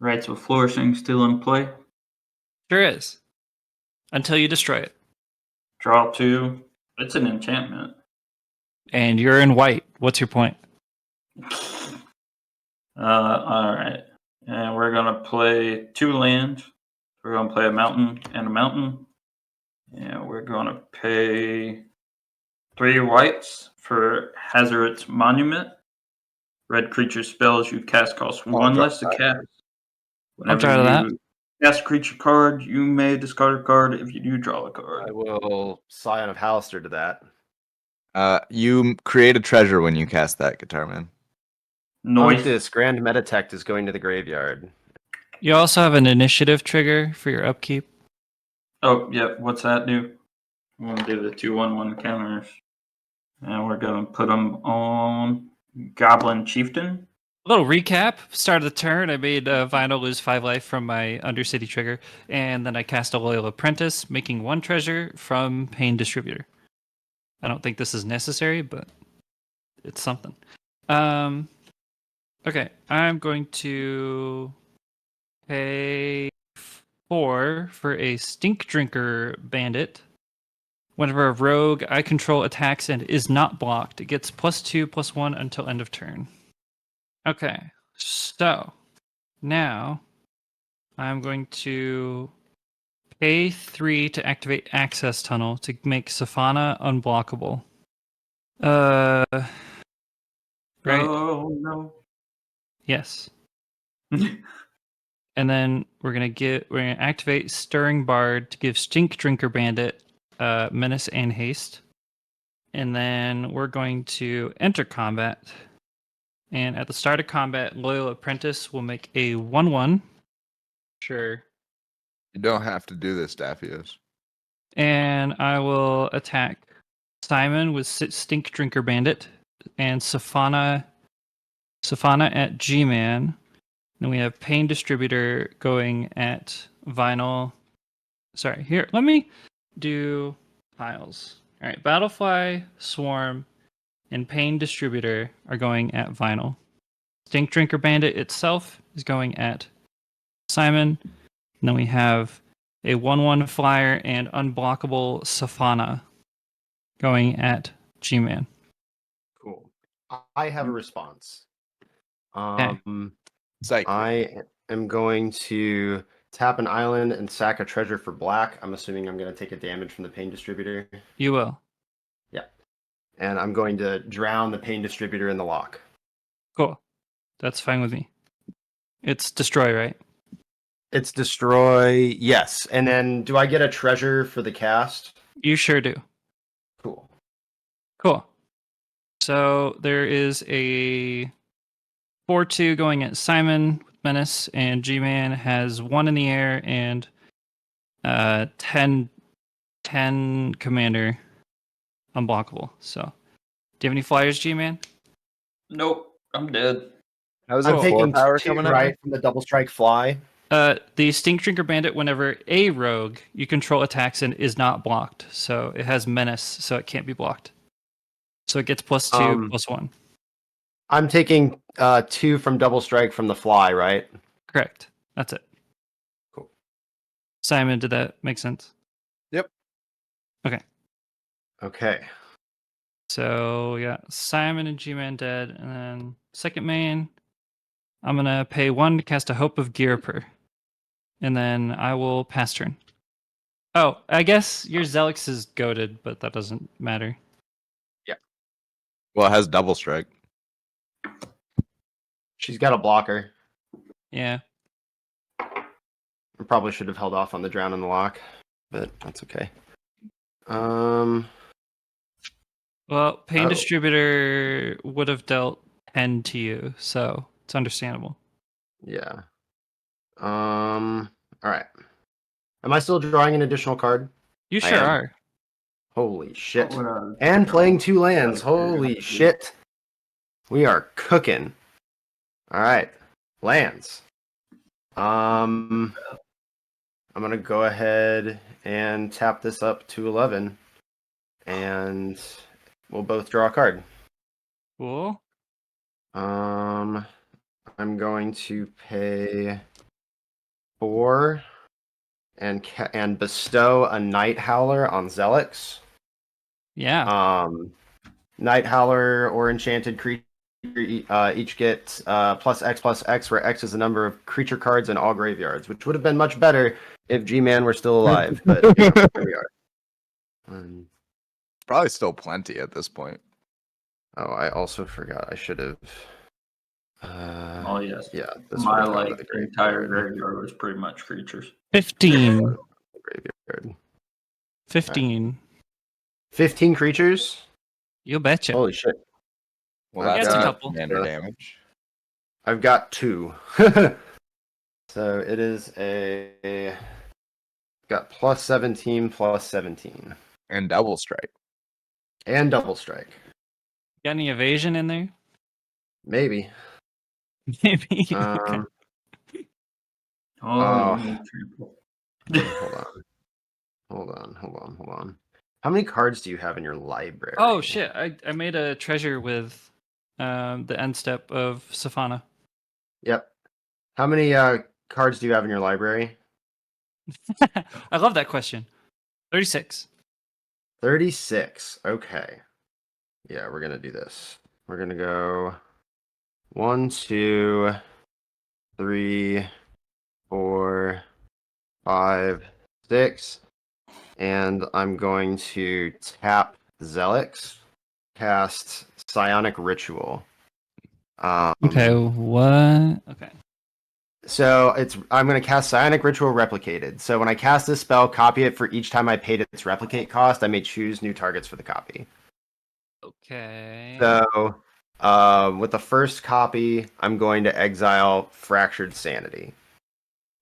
Speaker 5: Rights of Flourishing still in play.
Speaker 3: Sure is. Until you destroy it.
Speaker 5: Draw 2. It's an enchantment.
Speaker 3: And you're in white. What's your point?
Speaker 5: All right. And we're going to play 2 land. We're going to play a mountain and a mountain. And we're going to pay 3 whites for Hazard's Monument. Red creature spells you cast cost 1 less to cast.
Speaker 3: I'm tired of that.
Speaker 5: Cast a creature card, you may discard a card if you do draw a card.
Speaker 6: I will Scion of Halaster to that.
Speaker 2: You create a treasure when you cast that, Guitar Man.
Speaker 5: Noise.
Speaker 6: This Grand Metatect is going to the graveyard.
Speaker 3: You also have an initiative trigger for your upkeep.
Speaker 5: Oh, yeah. What's that do? We're going to do the 2/1/1 counters. And we're going to put them on Goblin Chieftain.
Speaker 3: A little recap. Start of the turn, I made Vinyl lose 5 life from my Undercity trigger, and then I cast a Loyal Apprentice, making 1 treasure from Pain Distributor. I don't think this is necessary, but it's something. Okay, I'm going to pay 4 for a Stink Drinker Bandit. Whenever a rogue I control attacks and is not blocked, it gets +2/+1 until end of turn. Okay, so now I'm going to pay 3 to activate Access Tunnel to make Safana unblockable. Right?
Speaker 5: Oh, no.
Speaker 3: Yes. And then we're gonna activate Stirring Bard to give Stink Drinker Bandit Menace and Haste. And then we're going to enter combat. And at the start of combat, Loyal Apprentice will make a 1/1. Sure.
Speaker 2: You don't have to do this, Daphios.
Speaker 3: And I will attack Simon with Stink Drinker Bandit and Safana at G-Man. Then we have Pain Distributor going at Vinyl. Sorry, here, let me do tiles. All right, Battlefly, Swarm, and Pain Distributor are going at Vinyl. Stink Drinker Bandit itself is going at Simon. And then we have a 1/1 flyer and unblockable Safana going at G-Man.
Speaker 6: Cool. I have a response.
Speaker 2: Psych.
Speaker 6: I am going to tap an island and sack a treasure for black. I'm assuming I'm going to take a damage from the Pain Distributor.
Speaker 3: You will.
Speaker 6: Yeah. And I'm going to drown the Pain Distributor in the lock.
Speaker 3: Cool. That's fine with me. It's destroy, right?
Speaker 6: It's destroy, yes. And then do I get a treasure for the cast?
Speaker 3: You sure do.
Speaker 6: Cool.
Speaker 3: Cool. So there is a 4/2 going at Simon with Menace, and G-Man has 1 in the air and 10 commander unblockable. So, do you have any flyers, G-Man?
Speaker 5: Nope, I'm dead.
Speaker 2: How's
Speaker 6: I'm
Speaker 2: it
Speaker 3: Cool.
Speaker 2: 4
Speaker 6: taking
Speaker 2: power
Speaker 6: two
Speaker 2: coming at
Speaker 6: right
Speaker 2: me?
Speaker 6: from the double strike fly.
Speaker 3: The Stink Drinker Bandit, whenever a rogue you control attacks and is not blocked, so it has menace, so it can't be blocked. So it gets +2, +1.
Speaker 6: I'm taking 2 from double strike from the fly, right?
Speaker 3: Correct. That's it.
Speaker 6: Cool.
Speaker 3: Simon, did that make sense?
Speaker 2: Yep.
Speaker 3: Okay.
Speaker 6: Okay.
Speaker 3: So yeah, Simon and G-Man dead, and then second main, I'm gonna pay 1 to cast a Hope of Girper, and then I will pass turn. Oh, I guess your Zelix is goaded, but that doesn't matter.
Speaker 2: Well, it has double strike.
Speaker 6: She's got a blocker.
Speaker 3: Yeah.
Speaker 6: I probably should have held off on the drown and the lock, but that's okay.
Speaker 3: Well, Pain
Speaker 6: Oh.
Speaker 3: Distributor would have dealt 10 to you, so it's understandable.
Speaker 6: Yeah. All right. Am I still drawing an additional card?
Speaker 3: You
Speaker 6: I
Speaker 3: sure
Speaker 6: am.
Speaker 3: are.
Speaker 6: Holy shit.
Speaker 5: I'm gonna-
Speaker 6: And playing 2 lands. Holy shit. We are cooking. All right. Lands. I'm going to go ahead and tap this up to 11 and we'll both draw a card.
Speaker 3: Cool.
Speaker 6: I'm going to pay 4 and bestow a Night Howler on Zelix.
Speaker 3: Yeah.
Speaker 6: Night Howler or enchanted creature each get +X, where X is the number of creature cards in all graveyards, which would have been much better if G-Man were still alive. But here we are.
Speaker 2: Probably still plenty at this point.
Speaker 6: Oh, I also forgot. I should have.
Speaker 5: Oh yes.
Speaker 6: Yeah, this
Speaker 5: My
Speaker 6: would have gone to the
Speaker 5: entire
Speaker 6: graveyard.
Speaker 5: graveyard was pretty much creatures.
Speaker 3: 15.
Speaker 6: Graveyard.
Speaker 3: 15.
Speaker 6: 15 creatures.
Speaker 3: You betcha.
Speaker 6: Holy shit!
Speaker 2: Well,
Speaker 6: I've
Speaker 2: that's
Speaker 3: got a
Speaker 2: enough
Speaker 3: couple.
Speaker 2: commander damage.
Speaker 6: I've got 2. So it is a got +17, +17,
Speaker 2: And double strike.
Speaker 6: and double strike.
Speaker 3: Got any evasion in there?
Speaker 6: Maybe.
Speaker 3: Maybe. Okay.
Speaker 5: Oh,
Speaker 6: Oh.
Speaker 5: you need trample.
Speaker 6: Hold on. How many cards do you have in your library?
Speaker 3: Oh shit! I made a treasure with the end step of Safana.
Speaker 6: Yep. How many cards do you have in your library?
Speaker 3: I love that question. 36.
Speaker 6: 36. Okay. Yeah, we're gonna do this. We're gonna go 1, 2, 3, 4, 5, 6, and I'm going to tap Zelix, cast Psionic Ritual.
Speaker 3: Okay, what? Okay.
Speaker 6: So I'm going to cast Psionic Ritual Replicated. So when I cast this spell, copy it for each time I paid its replicate cost. I may choose new targets for the copy.
Speaker 3: Okay.
Speaker 6: So with the first copy, I'm going to exile Fractured Sanity,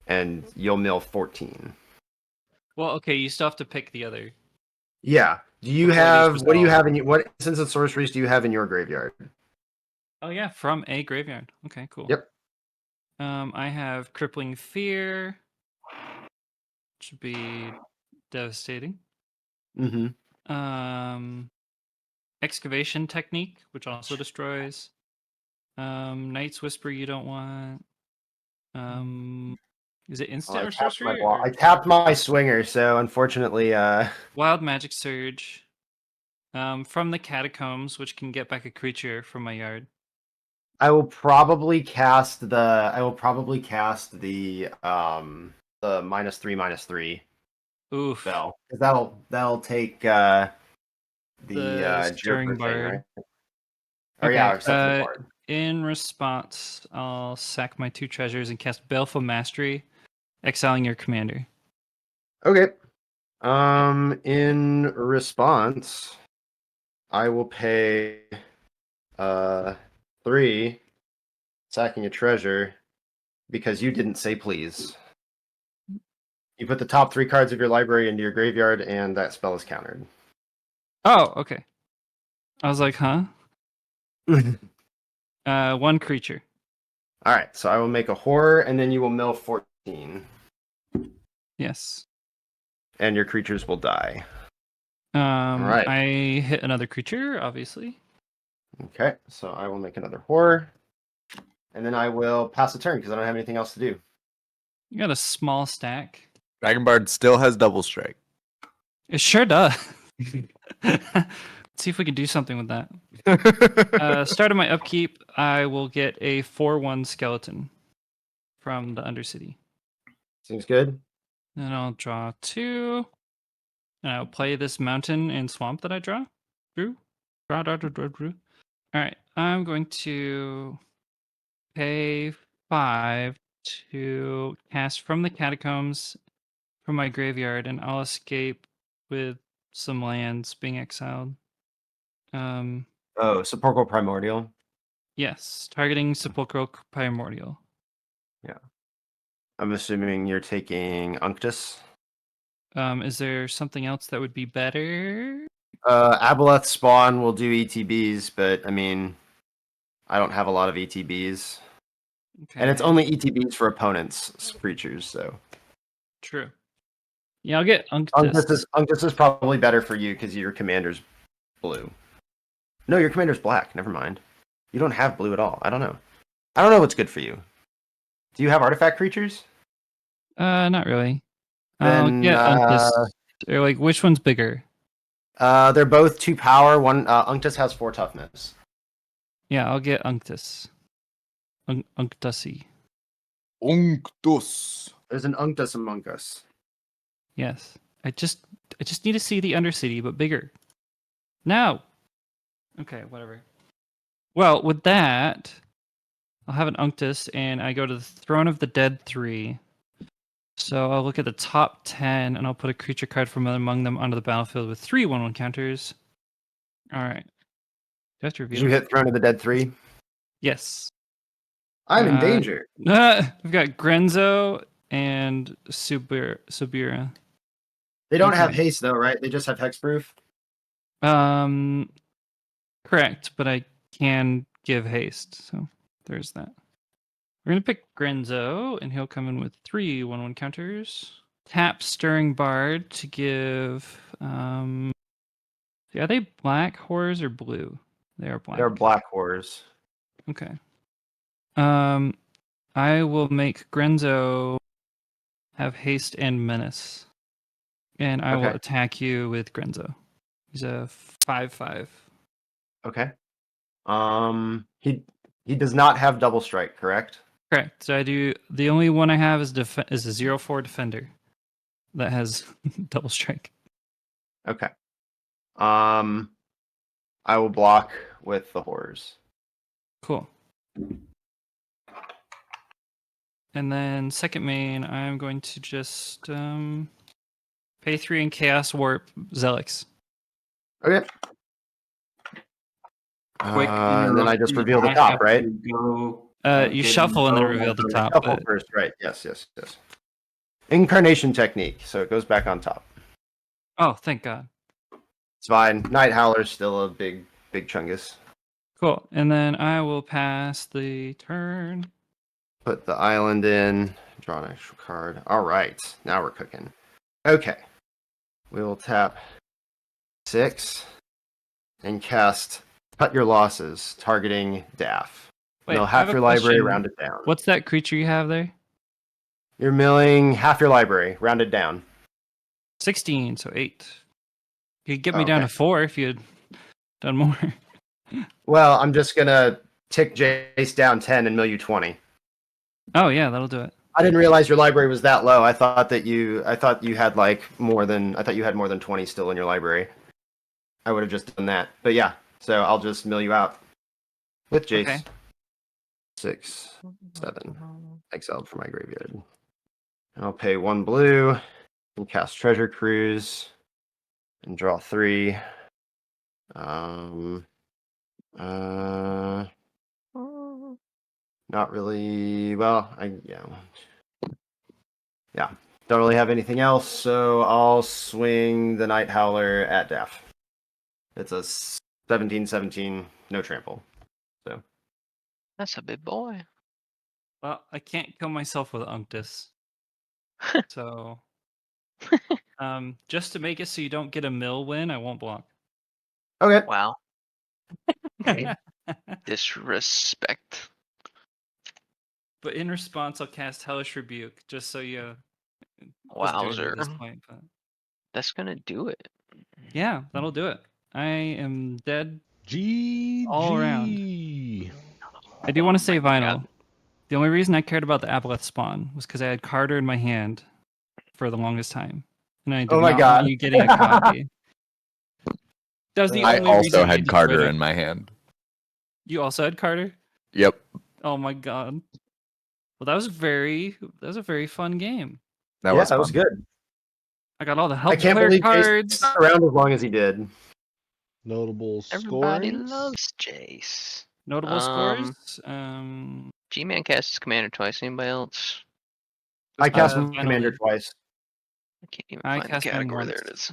Speaker 6: and you'll mill 14.
Speaker 3: Well, okay, you still have to pick the other.
Speaker 6: Yeah. Do you
Speaker 3: Before
Speaker 6: have
Speaker 3: these
Speaker 6: what do you
Speaker 3: resolve.
Speaker 6: have in your what instance of sorceries do you have in your graveyard?
Speaker 3: Oh yeah, from a graveyard. Okay, cool.
Speaker 6: Yep.
Speaker 3: I have Crippling Fear. Should be devastating.
Speaker 6: Mm-hmm.
Speaker 3: Excavation Technique, which also destroys. Knight's Whisper you don't want. Is it instant or sorcery?
Speaker 6: I tapped my swinger, so unfortunately,
Speaker 3: Wild Magic Surge. From the Catacombs, which can get back a creature from my yard.
Speaker 6: I will probably cast the -3/-3
Speaker 3: Oof.
Speaker 6: spell, because that'll take the
Speaker 3: Stirring
Speaker 6: Jerker thing,
Speaker 3: Bard.
Speaker 6: right? Or yeah,
Speaker 3: Okay,
Speaker 6: except for the bard.
Speaker 3: in response, I'll sack my 2 treasures and cast Baleful Mastery, exiling your commander.
Speaker 6: Okay. In response, I will pay 3, sacking a treasure, because you didn't say please. You put the top 3 cards of your library into your graveyard, and that spell is countered.
Speaker 3: Oh, okay. I was like, huh? 1 creature.
Speaker 6: All right, so I will make a horror, and then you will mill 14,
Speaker 3: Yes.
Speaker 6: and your creatures will die. Right.
Speaker 3: I hit another creature, obviously.
Speaker 6: Okay, so I will make another horror, and then I will pass a turn because I don't have anything else to do.
Speaker 3: You got a small stack.
Speaker 2: Dragonbard still has double strike.
Speaker 3: It sure does. Let's see if we can do something with that. Start of my upkeep, I will get a 4/1 skeleton from the Undercity.
Speaker 6: Seems good.
Speaker 3: Then I'll draw 2. And I'll play this mountain and swamp that I drew. Drew. All right, I'm going to pay 5 to cast from the catacombs from my graveyard, and I'll escape with some lands being exiled.
Speaker 6: Oh, Sepulchral Primordial.
Speaker 3: Yes, targeting Sepulchral Primordial.
Speaker 6: Yeah. I'm assuming you're taking Unctus.
Speaker 3: Is there something else that would be better?
Speaker 6: Aboleth Spawn will do ETBs, but I mean, I don't have a lot of ETBs.
Speaker 3: Okay.
Speaker 6: And it's only ETBs for opponents' creatures, so.
Speaker 3: True. Yeah, I'll get Unctus.
Speaker 6: Unctus is probably better for you because your commander's blue. No, your commander's black. Never mind. You don't have blue at all. I don't know. I don't know what's good for you. Do you have artifact creatures?
Speaker 3: Not really.
Speaker 6: Then,
Speaker 3: Yeah, Unctus. Or like, which one's bigger?
Speaker 6: They're both 2 power. One Unctus has 4 toughness.
Speaker 3: Yeah, I'll get Unctus. Unctusy.
Speaker 2: Unctus.
Speaker 6: There's an Unctus among us.
Speaker 3: Yes. I just need to see the Undercity, but bigger. No. Okay, whatever. Well, with that, I'll have an Unctus, and I go to the Throne of the Dead 3. So I'll look at the top 10, and I'll put a creature card from among them onto the battlefield with 3 1/1 counters. All right. Do I have to reveal?
Speaker 6: Did you hit Throne of the Dead 3?
Speaker 3: Yes.
Speaker 6: I'm in danger.
Speaker 3: We've got Grenzo and Subira.
Speaker 6: They don't
Speaker 3: Okay.
Speaker 6: have haste though, right? They just have hexproof.
Speaker 3: Correct, but I can give haste, so there's that. We're gonna pick Grenzo, and he'll come in with 3 1/1 counters. Tap Stirring Bard to give. Are they black horrors or blue? They are black.
Speaker 6: They're black horrors.
Speaker 3: Okay. I will make Grenzo have haste and menace, and I will attack you with Grenzo. He's a 5/5.
Speaker 6: Okay. He does not have double strike, correct?
Speaker 3: Correct. So I do. The only one I have is a 0/4 defender that has double strike.
Speaker 6: Okay. I will block with the horrors.
Speaker 3: Cool. And then second main, I'm going to just pay 3 and Chaos Warp Zelix.
Speaker 6: Okay.
Speaker 5: Quick
Speaker 6: And then I just
Speaker 5: interruption.
Speaker 6: reveal the
Speaker 5: I
Speaker 6: top,
Speaker 5: have
Speaker 6: right?
Speaker 5: to go,
Speaker 3: You
Speaker 5: get
Speaker 3: shuffle and then
Speaker 5: info
Speaker 3: reveal the
Speaker 5: on
Speaker 3: top.
Speaker 6: Shuffle
Speaker 3: But...
Speaker 6: first, right? Yes. Incarnation technique, so it goes back on top.
Speaker 3: Oh, thank God.
Speaker 6: It's fine. Night Howler's still a big chungus.
Speaker 3: Cool. And then I will pass the turn.
Speaker 6: Put the island in. Draw an extra card. All right. Now we're cooking. Okay. We will tap 6 and cast Cut Your Losses, targeting Daff.
Speaker 3: Wait,
Speaker 6: Mill
Speaker 3: I have
Speaker 6: half
Speaker 3: a
Speaker 6: your library,
Speaker 3: question.
Speaker 6: round it down.
Speaker 3: What's that creature you have there?
Speaker 6: You're milling half your library, rounded down.
Speaker 3: 16, so 8. You could get me down to 4 if you had done more.
Speaker 6: Well, I'm just gonna tick Jace down 10 and mill you 20.
Speaker 3: Oh yeah, that'll do it.
Speaker 6: I didn't realize your library was that low. I thought you had more than 20 still in your library. I would have just done that. But yeah, so I'll just mill you out with Jace.
Speaker 3: Okay.
Speaker 6: 6, 7. Exiled from my graveyard. I'll pay 1 blue and cast Treasure Cruise and draw 3. Not really. Well, yeah. Don't really have anything else, so I'll swing the Night Howler at Daff. It's a 17/17, no trample. So
Speaker 4: That's a big boy.
Speaker 3: Well, I can't kill myself with Unctus. So, just to make it so you don't get a mill win, I won't block.
Speaker 6: okay.
Speaker 4: Wow. Disrespect.
Speaker 3: But in response, I'll cast Hellish Rebuke, just so you. At this
Speaker 4: Wowzer.
Speaker 3: point, but
Speaker 4: That's gonna do it.
Speaker 3: yeah, that'll do it. I am dead
Speaker 1: GG.
Speaker 3: all around. I do want to say Vinyl.
Speaker 4: God.
Speaker 3: The only reason I cared about the Aboleth spawn was because I had Carter in my hand for the longest time, and I did
Speaker 6: Oh my
Speaker 3: not
Speaker 6: God.
Speaker 3: want you getting a copy. That was the
Speaker 2: I
Speaker 3: only
Speaker 2: also
Speaker 3: reason I
Speaker 2: had
Speaker 3: destroyed
Speaker 2: Carter
Speaker 3: it.
Speaker 2: in my hand.
Speaker 3: You also had Carter?
Speaker 2: Yep.
Speaker 3: Oh my god. Well, that was a very fun game.
Speaker 2: That was
Speaker 6: that was
Speaker 2: fun.
Speaker 6: good.
Speaker 3: I got all the
Speaker 6: I
Speaker 3: help
Speaker 6: can't
Speaker 3: player
Speaker 6: believe Jason
Speaker 3: cards.
Speaker 6: stuck around as long as he did.
Speaker 1: Notable
Speaker 4: Everybody
Speaker 1: scorings.
Speaker 4: loves Jace.
Speaker 3: Notable scores.
Speaker 4: G-Man casts Commander twice. Anybody else?
Speaker 6: I cast
Speaker 3: Vinyl
Speaker 6: Commander
Speaker 3: did.
Speaker 6: twice.
Speaker 4: I can't even
Speaker 3: I
Speaker 4: find the
Speaker 3: cast mine
Speaker 4: category. There
Speaker 3: once.
Speaker 4: it is.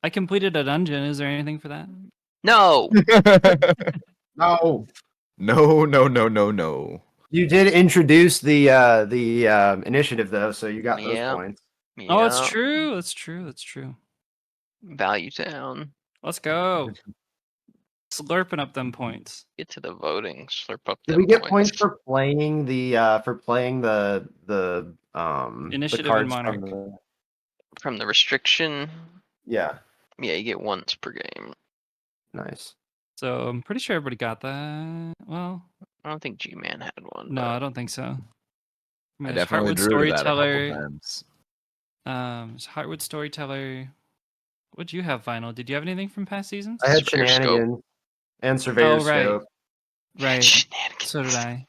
Speaker 3: I completed a dungeon. Is there anything for that?
Speaker 4: No.
Speaker 6: No.
Speaker 2: No.
Speaker 6: You did introduce the initiative though, so you got those
Speaker 4: Yeah.
Speaker 6: points.
Speaker 3: Oh, it's
Speaker 4: Yeah.
Speaker 3: true. That's true. That's true.
Speaker 4: Value Town.
Speaker 3: Let's go. Slurping up them points.
Speaker 4: Get to the voting. Slurp up
Speaker 6: Did
Speaker 4: them
Speaker 6: we get
Speaker 4: points.
Speaker 6: points for playing the
Speaker 3: Initiative
Speaker 6: the
Speaker 3: and
Speaker 6: cards
Speaker 3: Monarch.
Speaker 4: From the restriction.
Speaker 6: Yeah,
Speaker 4: Yeah, you get once per game.
Speaker 6: nice.
Speaker 3: So I'm pretty sure everybody got that. Well,
Speaker 4: I don't think G-Man had one.
Speaker 3: no,
Speaker 4: but
Speaker 3: I don't think so.
Speaker 2: I
Speaker 3: There's
Speaker 2: definitely
Speaker 3: Heartwood
Speaker 2: drew to that a couple
Speaker 3: Storyteller.
Speaker 2: times.
Speaker 3: There's Heartwood Storyteller. What'd you have, Vinyl? Did you have anything from past seasons?
Speaker 6: I had
Speaker 4: Surveyor Scope.
Speaker 6: shenanigans and Surveyor
Speaker 3: Oh, right.
Speaker 6: Scope.
Speaker 3: Right.
Speaker 4: Shenanigans.
Speaker 3: So did I.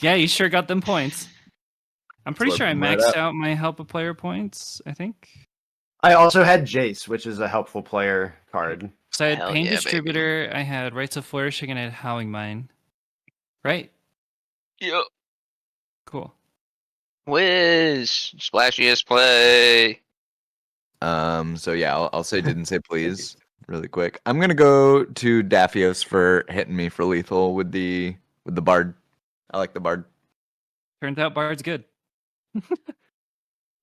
Speaker 3: Yeah, you sure got them points. I'm pretty
Speaker 2: Slurp
Speaker 3: sure I
Speaker 2: them right
Speaker 3: maxed
Speaker 2: up.
Speaker 3: out my help a player points, I think.
Speaker 6: I also had Jace, which is a helpful player card.
Speaker 3: So I had
Speaker 4: Hell
Speaker 3: Pain
Speaker 4: yeah, baby.
Speaker 3: Distributor, I had Rites of Flourishing, and I had Howling Mine. Right?
Speaker 4: Yep.
Speaker 3: Cool.
Speaker 4: Wiz. Splashiest play.
Speaker 2: So yeah, I'll say didn't say please really quick. I'm gonna go to Daphios for hitting me for lethal with the bard. I like the bard.
Speaker 3: Turns out Bard's good.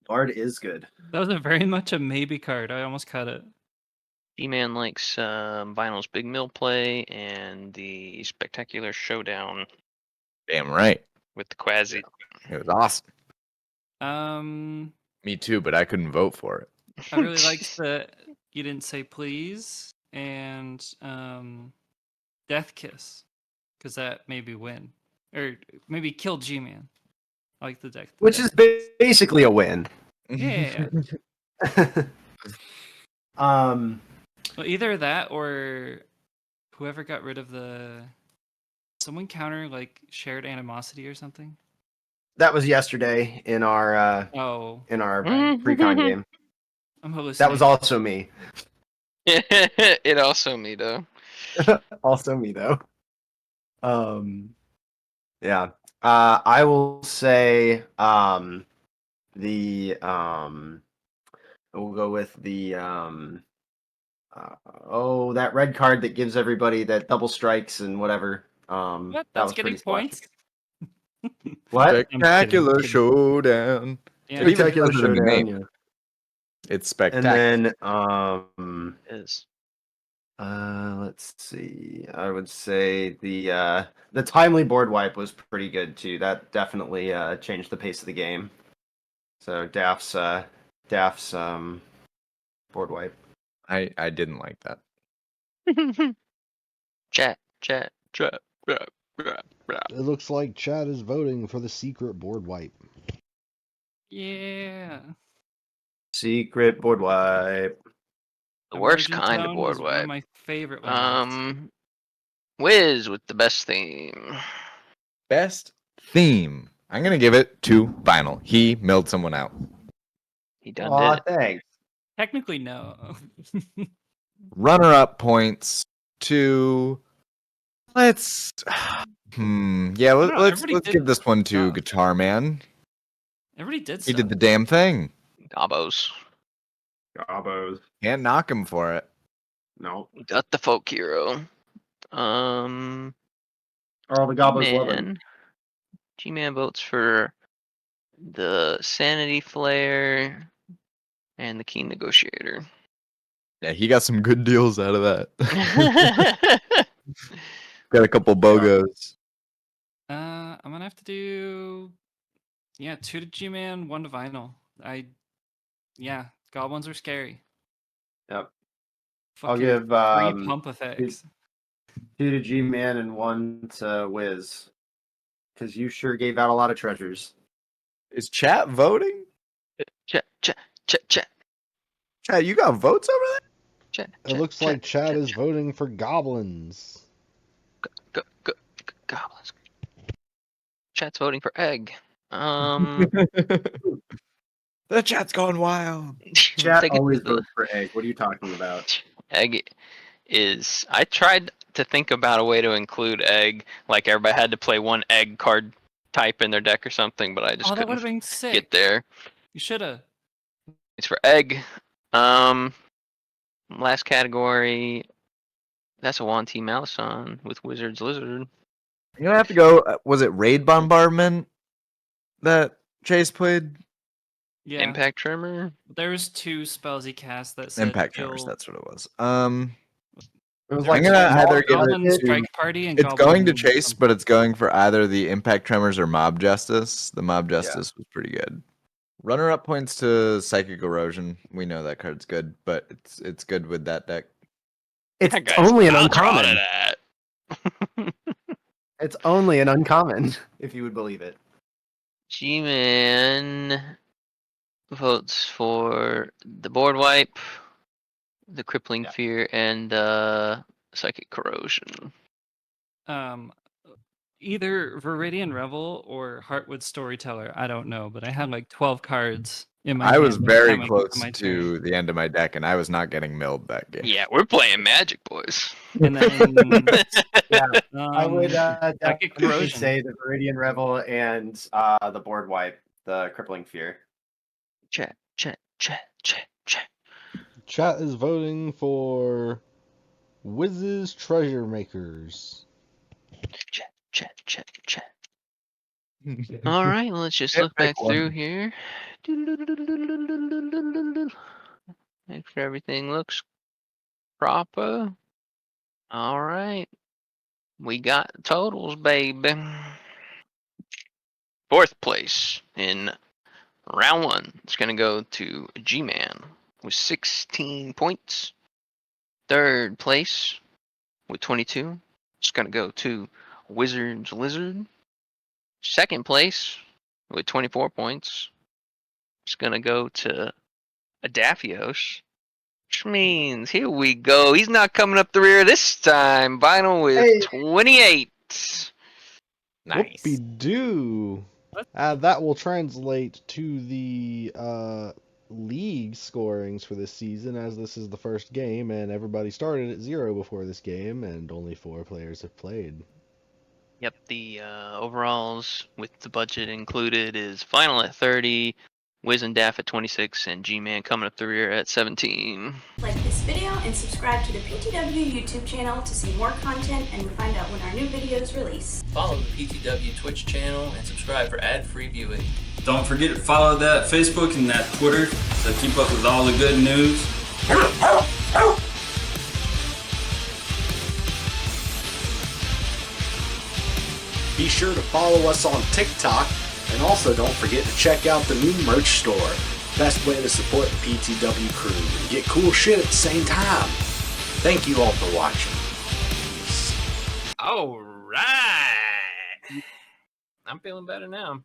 Speaker 6: Bard is good.
Speaker 3: That was a very much a maybe card. I almost cut it.
Speaker 4: G-Man likes Vinyl's Big Mill play and the Spectacular Showdown
Speaker 2: Damn right.
Speaker 4: with the Quasi.
Speaker 2: It was awesome.
Speaker 3: Um,
Speaker 2: Me too, but I couldn't vote for it.
Speaker 3: I really liked the You Didn't Say Please and Death Kiss, because that maybe win or maybe kill G-Man. I like the deck.
Speaker 6: Which is basically a win.
Speaker 3: Yeah. Well, either that or whoever got rid of the someone counter like shared animosity or something.
Speaker 6: That was yesterday in our
Speaker 3: Oh,
Speaker 6: pre-con game.
Speaker 3: I'm hallucinating.
Speaker 6: That was also me.
Speaker 4: It also me though.
Speaker 6: Also me though. Yeah. I will say we'll go with the that red card that gives everybody that double strikes and whatever.
Speaker 3: What?
Speaker 6: That
Speaker 3: That's
Speaker 6: was
Speaker 3: getting
Speaker 6: pretty
Speaker 3: points.
Speaker 6: What?
Speaker 2: Spectacular
Speaker 3: kidding.
Speaker 2: showdown.
Speaker 3: Yeah.
Speaker 2: It even
Speaker 6: Spectacular
Speaker 2: says it in the
Speaker 6: Showdown,
Speaker 2: name.
Speaker 6: yeah.
Speaker 2: It's
Speaker 6: And
Speaker 2: spectacular.
Speaker 6: then
Speaker 4: Is
Speaker 6: let's see. I would say the timely board wipe was pretty good too. That definitely changed the pace of the game. So Daff's board wipe.
Speaker 2: I didn't like that.
Speaker 4: chat.
Speaker 1: It looks like Chad is voting for the secret board wipe.
Speaker 3: Yeah.
Speaker 6: Secret board wipe.
Speaker 4: The worst
Speaker 3: Emergent
Speaker 4: kind of
Speaker 3: Tone
Speaker 4: board
Speaker 3: is one of
Speaker 4: wipe.
Speaker 3: my favorite ones.
Speaker 4: Wiz with the best theme.
Speaker 2: Best theme. I'm gonna give it to Vinyl. He milled someone out.
Speaker 4: He done
Speaker 6: Aw,
Speaker 4: did.
Speaker 6: thanks.
Speaker 3: Technically, no.
Speaker 2: Runner-up points to. Let's. Yeah.
Speaker 3: know,
Speaker 2: Let's
Speaker 3: everybody did
Speaker 2: give this one to
Speaker 3: stuff.
Speaker 2: Guitar Man.
Speaker 3: Everybody did
Speaker 2: He
Speaker 3: stuff.
Speaker 2: did the damn thing.
Speaker 4: Gobos.
Speaker 6: Gobos.
Speaker 2: Can't knock him for it.
Speaker 6: No.
Speaker 4: Got the folk hero.
Speaker 6: All the Gobos love him.
Speaker 4: G-Man votes for the Sanity Flare and the Keen Negotiator.
Speaker 2: Yeah, he got some good deals out of that. Got a couple BOGOs.
Speaker 3: I'm gonna have to do 2 to G-Man, 1 to Vinyl. Goblins are scary.
Speaker 6: Yep.
Speaker 3: Fucking
Speaker 6: I'll give
Speaker 3: free pump effects.
Speaker 6: 2 to G-Man and 1 to Wiz. Because you sure gave out a lot of treasures.
Speaker 2: Is chat voting?
Speaker 4: Chat.
Speaker 2: Chat, you got votes over
Speaker 7: It looks like Chad is voting for goblins.
Speaker 4: Go, Goblins. Chat's voting for Egg.
Speaker 2: there? The chat's going wild.
Speaker 6: Chat
Speaker 4: Take it
Speaker 6: always
Speaker 4: to the-
Speaker 6: votes for Egg. What are you talking about?
Speaker 4: Egg is. I tried to think about a way to include Egg, like everybody had to play one Egg card type in their deck or something, but I just
Speaker 3: That would have
Speaker 4: couldn't
Speaker 3: been sick.
Speaker 4: get there.
Speaker 3: You shoulda.
Speaker 4: It's for Egg. Last category. That's a Wanty Malison with Wizard's Lizard.
Speaker 2: You don't have to go. Was it Raid Bombardment that Chase played?
Speaker 3: Yeah.
Speaker 4: Impact Tremor.
Speaker 3: There was 2 spells he cast that said
Speaker 2: Impact Tremors.
Speaker 3: kill-
Speaker 2: That's what it was.
Speaker 6: It was
Speaker 3: There
Speaker 2: I'm
Speaker 3: was
Speaker 2: gonna
Speaker 6: small
Speaker 2: either give it
Speaker 3: Goblin
Speaker 2: to-
Speaker 3: Strike Party and
Speaker 2: It's
Speaker 3: Goblin
Speaker 2: going to Chase,
Speaker 3: something.
Speaker 2: but it's going for either the Impact Tremors or Mob Justice. The Mob Justice was pretty good. Runner-up points to Psychic Erosion. We know that card's good, but it's good with that deck.
Speaker 6: It's
Speaker 4: That guy's
Speaker 6: only an
Speaker 4: not proud of
Speaker 6: uncommon.
Speaker 4: that.
Speaker 6: It's only an uncommon, if you would believe it.
Speaker 4: G-Man votes for the Board Wipe, the Crippling Fear, and Psychic Corrosion.
Speaker 3: Either Viridian Revel or Heartwood Storyteller. I don't know, but I had like 12 cards in my
Speaker 2: I was
Speaker 3: hand by the
Speaker 2: very
Speaker 3: time I got
Speaker 2: close
Speaker 3: my
Speaker 2: to
Speaker 3: turn.
Speaker 2: the end of my deck, and I was not getting milled that game.
Speaker 4: Yeah, we're playing Magic, boys.
Speaker 3: And then
Speaker 6: Yeah, I would
Speaker 3: Psychic
Speaker 6: definitely
Speaker 3: Corrosion.
Speaker 6: say the Viridian Revel and the Board Wipe, the Crippling Fear.
Speaker 4: Chat.
Speaker 7: Chat is voting for Wiz's Treasure Makers.
Speaker 4: Chat. All right, well, let's just look back through here. Make sure everything looks proper. All right. We got totals, baby. 4th place in round 1. It's going to go to G-Man with 16 points. 3rd place with 22. It's going to go to Wizard's Lizard. 2nd place with 24 points. It's going to go to Adaphios. Which means, here we go. He's not coming up the rear this time. Vinyl with 28. Nice.
Speaker 7: Whoopie-doo. That will translate to the league scorings for this season, as this is the first game, and everybody started at 0 before this game, and only 4 players have played.
Speaker 4: Yep, the overalls with the budget included is Final at 30, Wiz and Daff at 26, and G-Man coming up the rear at 17.
Speaker 8: Like this video and subscribe to the PTW YouTube channel to see more content and to find out when our new videos release.
Speaker 9: Follow the PTW Twitch channel and subscribe for ad-free viewing.
Speaker 5: Don't forget to follow that Facebook and that Twitter to keep up with all the good news.
Speaker 1: Be sure to follow us on TikTok, and also don't forget to check out the new merch store. Best way to support the PTW crew and get cool shit at the same time. Thank you all for watching. Peace.
Speaker 4: All right. I'm feeling better now.